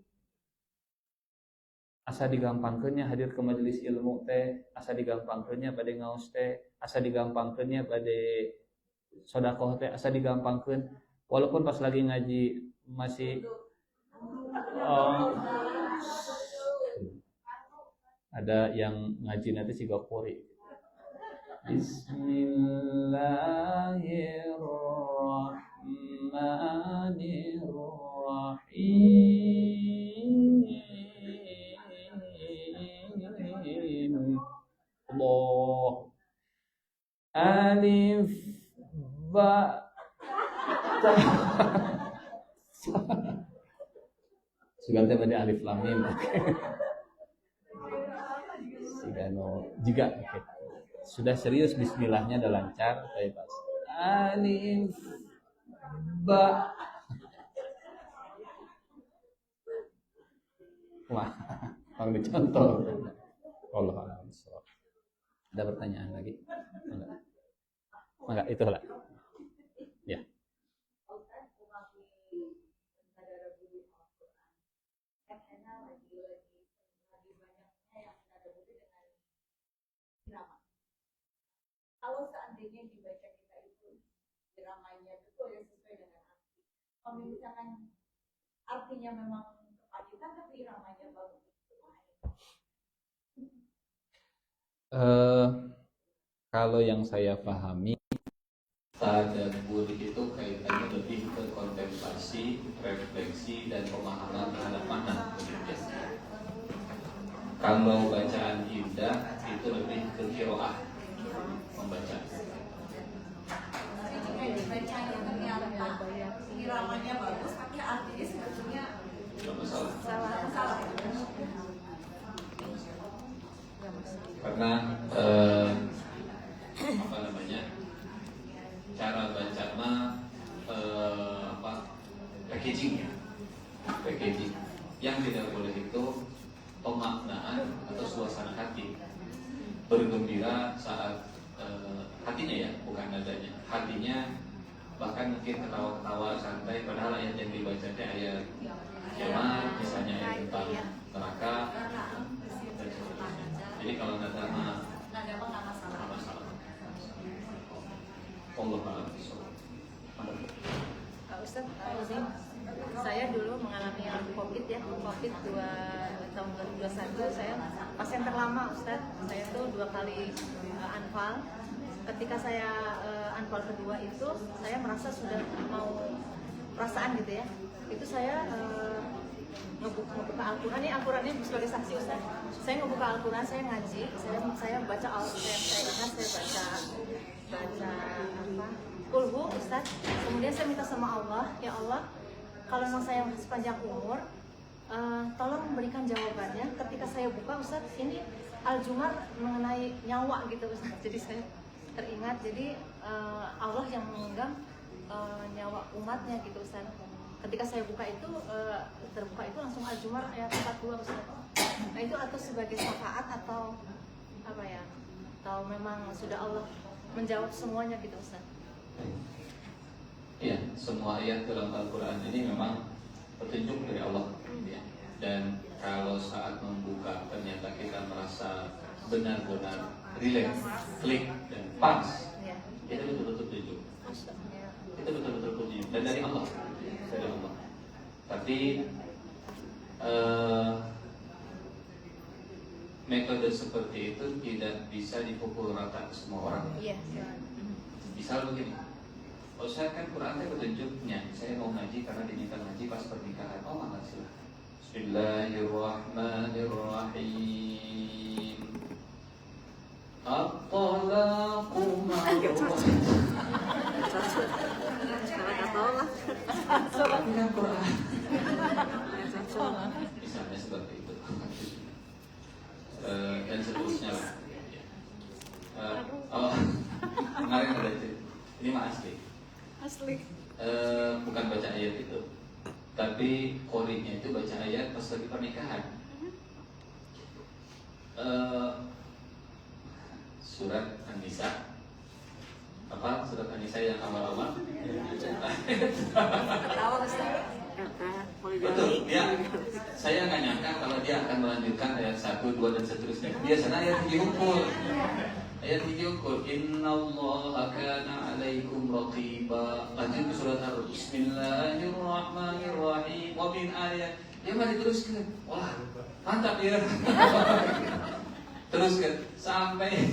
Speaker 1: Asa digampangkeunnya hadir ke majelis ilmu teh, asa digampangkeunnya bade ngaos teh, asa digampangkeunnya bade sedekah teh, asa digampangkeun walaupun pas lagi ngaji masih ada yang ngaji nanti si Gopuri. Bismillahirrahmanirrahim. alif ba ta. Sugante pada alif lam mim. Sigano juga oke. Sudah serius bismillahnya udah lancar, saya pas. Alif ba. Wah, mau dicontoh. Allah a'lam. Ada pertanyaan lagi? Enggak, itu lah. Ya.
Speaker 3: Kalau seandainya dibaca kita itu dramanya betul ya sesuai dengan arti. Kalau misalkan artinya memang kepagitan tapi iramanya bagus.
Speaker 1: Kalau yang saya pahami,
Speaker 2: tadabbur itu kaitannya lebih ke kontemplasi, refleksi, dan pemahaman terhadap makna. Kalau bacaan indah itu lebih ke qiraah, membaca.
Speaker 3: Jika dibacanya ternyata iramanya bagus tapi artinya sebetulnya salah.
Speaker 2: Karena apa namanya, cara baca packaging yang tidak boleh itu pemaknaan atau suasana hati, bergembira saat hatinya ya, bukan nadanya, hatinya bahkan mungkin ketawa-ketawa santai, padahal ayat yang dibaca ayat kiamat, misalnya ayat tentang neraka. Jadi kalau nada mah nggak masalah. Allah a'lam.
Speaker 4: Ustaz, izin, saya dulu mengalami COVID ya, COVID tahun 2021. Saya pasien terlama Ustaz. Saya tuh 2 kali anfal. Ketika saya anfal kedua itu, saya merasa sudah mau perasaan gitu ya. Itu saya ngebuka Al-Quran. Ini Al-Qurannya sebagai saksi Ustaz. Saya ngebuka Al-Quran, saya ngaji, saya baca Al-Quran, saya baca apa? Kulhu Ustaz. Kemudian saya minta sama Allah, ya Allah, kalau memang saya sepanjang umur, tolong memberikan jawabannya. Ketika saya buka Ustaz, ini Al-Jumar mengenai nyawa gitu Ustaz. Jadi saya teringat, jadi Allah yang memegang nyawa umatnya gitu Ustaz. Ketika saya buka itu, terbuka itu langsung Al-Jumar ayat 42 Ustaz. Nah itu atau sebagai syafaat atau apa ya? Atau memang sudah Allah menjawab semuanya gitu Ustaz?
Speaker 2: Iya, semua ayat dalam Al-Quran ini memang petunjuk dari Allah ya. Dan kalau saat membuka ternyata kita merasa benar-benar relax, klik, dan pas, itu betul-betul petunjuk. Itu betul-betul petunjuk dan dari Allah. Tapi metode seperti itu tidak bisa dipukul rata ke semua orang. Misal begini, saya kan Quran itu petunjuknya. Saya mau ngaji karena diminta ngaji pas pernikahan. Oh makasih. Bismillahirrahmanirrahim. At-talaqu ma'ruf. Bukan Quran. Misalnya seperti itu. Dan seterusnya lah. Kemarin ada itu. Ini mah asli. Bukan baca ayat itu, tapi qori'nya itu baca ayat pas lagi pernikahan. Surat An-Nisa. Apa surat An-Nisa yang awal-awal? Betul, ya. Saya nggak nyangka kalau dia akan melanjutkan ayat 1, 2 dan seterusnya. Biasanya ayat 3 hukum. Ayat 3 hukum. Innallaha kana 'alaikum raqiba. Lanjut ke surat Ar-Rum. Bismillahirrahmanirrahim. Wa min ayat. Ya mari teruskan. Wah, mantap ya. Teruskan sampai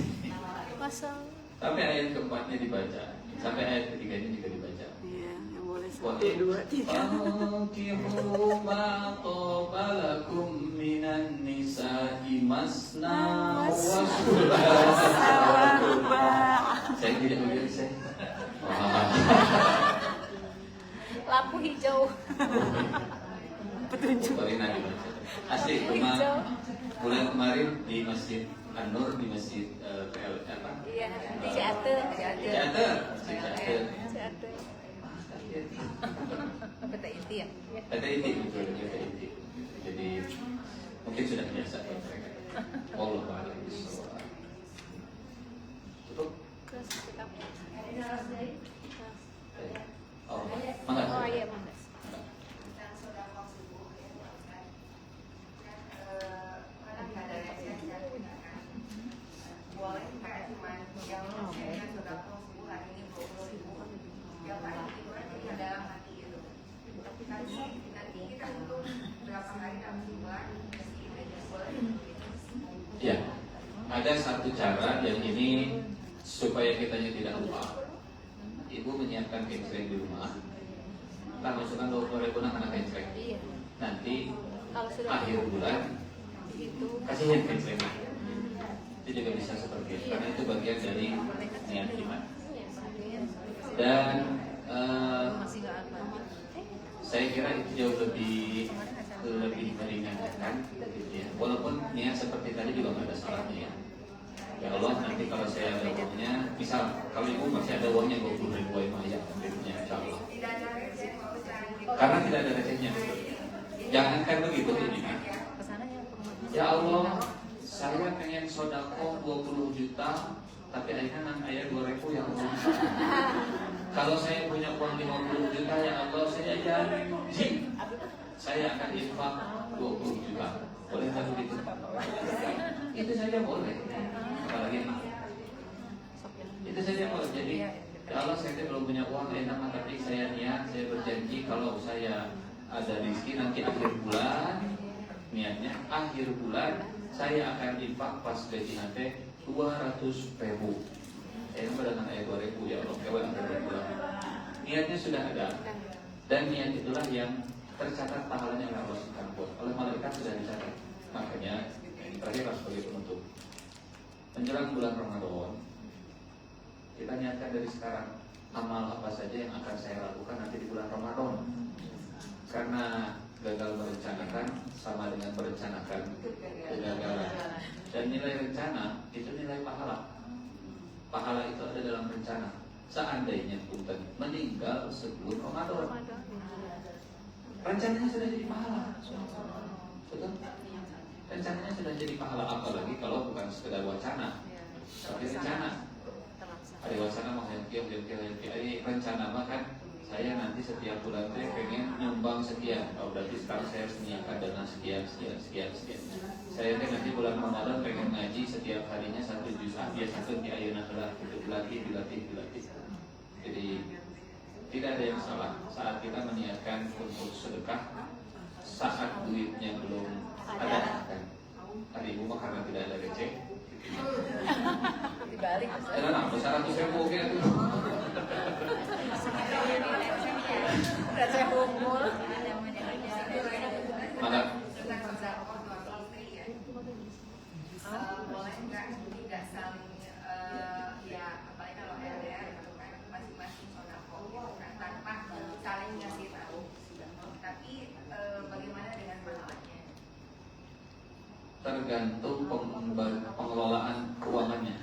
Speaker 2: ayat keempatnya dibaca, sampai ayat ketiganya juga dibaca.
Speaker 5: Iya, yang boleh 1, 2, 3.
Speaker 2: Fankihu ma qabalakum minan nisa'i masna wa thulatha. Saya Saya tidak melihat saya.
Speaker 4: Lampu hijau.
Speaker 5: Petunjuk.
Speaker 2: Korina gitu. Asli bulan kemarin di Masjid An-Nur, di Masjid PL apa?
Speaker 4: Iya, di Ciater.
Speaker 2: Ciater.
Speaker 4: PT Inti ya?
Speaker 2: PT Inti betul, PT Inti. Jadi mungkin sudah biasa buat mereka. Allah a'lam bishawab. Cukup? Oh, mangga.
Speaker 4: Oh iya, Mas.
Speaker 2: Ya, ada satu cara yang ini supaya kitanya tidak lupa. Ibu menyiapkan kencreng di rumah. Kita masukkan 20.000 nak kena kencreng.
Speaker 4: Iya.
Speaker 2: Nanti
Speaker 4: Kalau sudah
Speaker 2: akhir bulan
Speaker 4: itu
Speaker 2: kasihin kencrengnya. Itu juga bisa seperti itu. Karena itu bagian dari niat iman. Dan
Speaker 4: masih nggak apa.
Speaker 2: saya kira itu jauh lebih meringankan, ya. Walaupun niat seperti tadi juga nggak ada salahnya ya. Ya Allah, nanti kalau saya ada uangnya, misal kalau ibu masih ada uangnya 20.000 ya, punya insya Allah. Karena tidak ada recehnya. Jangankan begitu ini.
Speaker 4: Kesananya rumah.
Speaker 2: Ya Allah, saya pengen sodako 20 juta, tapi akhirnya nang ayah 2.000 ya Allah. Kalau saya punya uang 50 juta ya Allah, saya janji saya akan infak 20 juta. Boleh tak begitu? Itu saja boleh. Apalagi itu saja boleh. Jadi ya Allah, saya belum punya uang enak, tapi saya niat, saya berjanji kalau saya ada rezeki nanti akhir bulan, niatnya akhir bulan saya akan infak pas gaji nanti 200.000. Saya dengan ayat 2.000 ya Allah, kewal akhir bulan. Niatnya sudah ada, dan niat itulah yang tercatat pahalanya oleh Allah Subhanahu wa taala. Oleh malaikat sudah dicatat. Makanya yang terakhir harus sebagai penutup. Menjelang bulan Ramadan, kita niatkan dari sekarang amal apa saja yang akan saya lakukan nanti di bulan Ramadan. Karena gagal merencanakan sama dengan merencanakan kegagalan. Dan nilai rencana itu nilai pahala. Pahala itu ada dalam rencana. Seandainya punten meninggal sebelum Ramadan, rencananya sudah jadi pahala. Betul? Rencananya sudah jadi pahala, apalagi kalau bukan sekedar wacana, tapi rencana. Ada wacana mau ini rencana makan. Saya nanti setiap bulan saya pengen nyumbang sekian. Oh, berarti sekarang saya harus menyiapkan dana sekian. Saya nanti bulan Ramadan pengen ngaji setiap harinya 1 juz. Dia satu di ayeuna heula itu dilatih. Jadi tidak ada yang salah saat kita meniatkan untuk sedekah saat duitnya belum ada kan. Tadi ibu mah karena tidak ada receh.
Speaker 4: Dibalik.
Speaker 2: Karena 100.000 oke itu.
Speaker 4: Udah saya kumpul.
Speaker 2: Maka
Speaker 3: boleh nggak saling ya apalagi kalau LDR gitu kan masing-masing sodako gitu kan tanpa saling ngasih tahu, tapi bagaimana dengan pahalanya?
Speaker 2: tergantung pengelolaan keuangannya,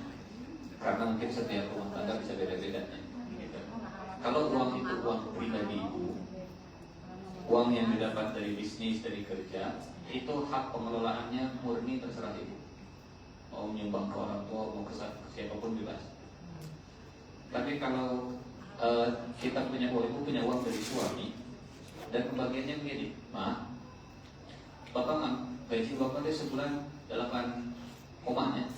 Speaker 2: karena mungkin setiap rumah tangga bisa beda-beda gitu. Kalau uang itu uang pribadi ibu, uang yang didapat dari bisnis, dari kerja, itu hak pengelolaannya murni terserah ibu. Mau menyumbang ke orang tua, mau ke siapapun bebas. Tapi kalau kita punya uang, ibu punya uang dari suami, dan pembagiannya begini, Ma, bapak nggak gaji bapak itu sebulan 8 komanya,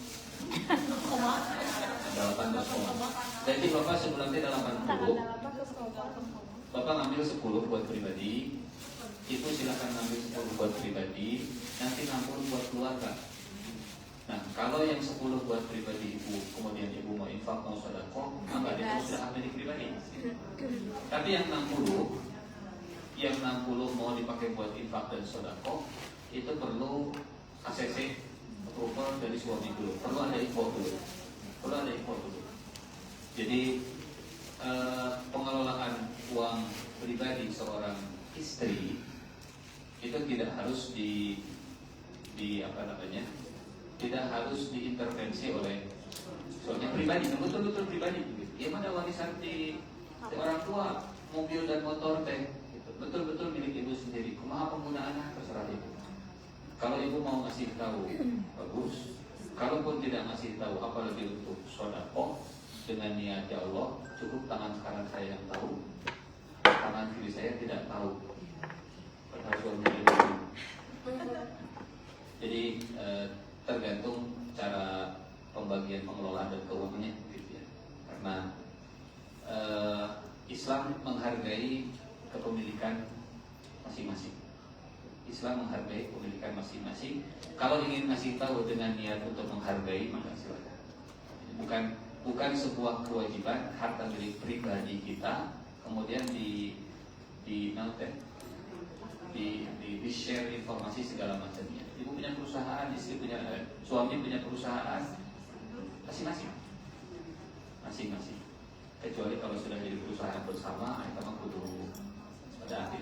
Speaker 2: 18 koma. Gaji bapak sebulan itu 80. Bapak ngambil 10 buat pribadi, ibu silakan ngambil 10 buat pribadi, nanti 60 buat keluarga. Nah, kalau yang 10 buat pribadi ibu, kemudian ibu mau infak, mau sedekah, maka itu sudah milik pribadi. Tapi yang 60 mau dipakai buat infak dan sedekah, itu perlu ACC approval dari suami dulu. Perlu ada info dulu. Jadi pengelolaan uang pribadi seorang istri itu tidak harus tidak harus diintervensi oleh suaminya pribadi, betul-betul pribadi. Ya mana warisan di orang tua, mobil dan motor teh, gitu. Betul-betul milik ibu sendiri. Kumaha penggunaannya terserah ibu. Kalau ibu mau ngasih tahu, bagus. Kalaupun tidak ngasih tahu, apalagi untuk sedekah dengan niat ya Allah, cukup tangan kanan saya yang tahu, tangan kiri saya tidak tahu. Padahal suami ibu. Jadi tergantung cara pembagian pengelolaan dan keuangannya, gitu ya. Karena Islam menghargai kepemilikan masing-masing. Islam menghargai kepemilikan masing-masing. Kalau ingin ngasih tahu dengan niat untuk menghargai, maka silakan. Bukan sebuah kewajiban harta milik pribadi kita kemudian di share informasi segala macamnya. Ibu punya perusahaan, istri punya, suami punya perusahaan, masing-masing. Kecuali kalau sudah jadi perusahaan bersama, kita mah kudu pada akhirnya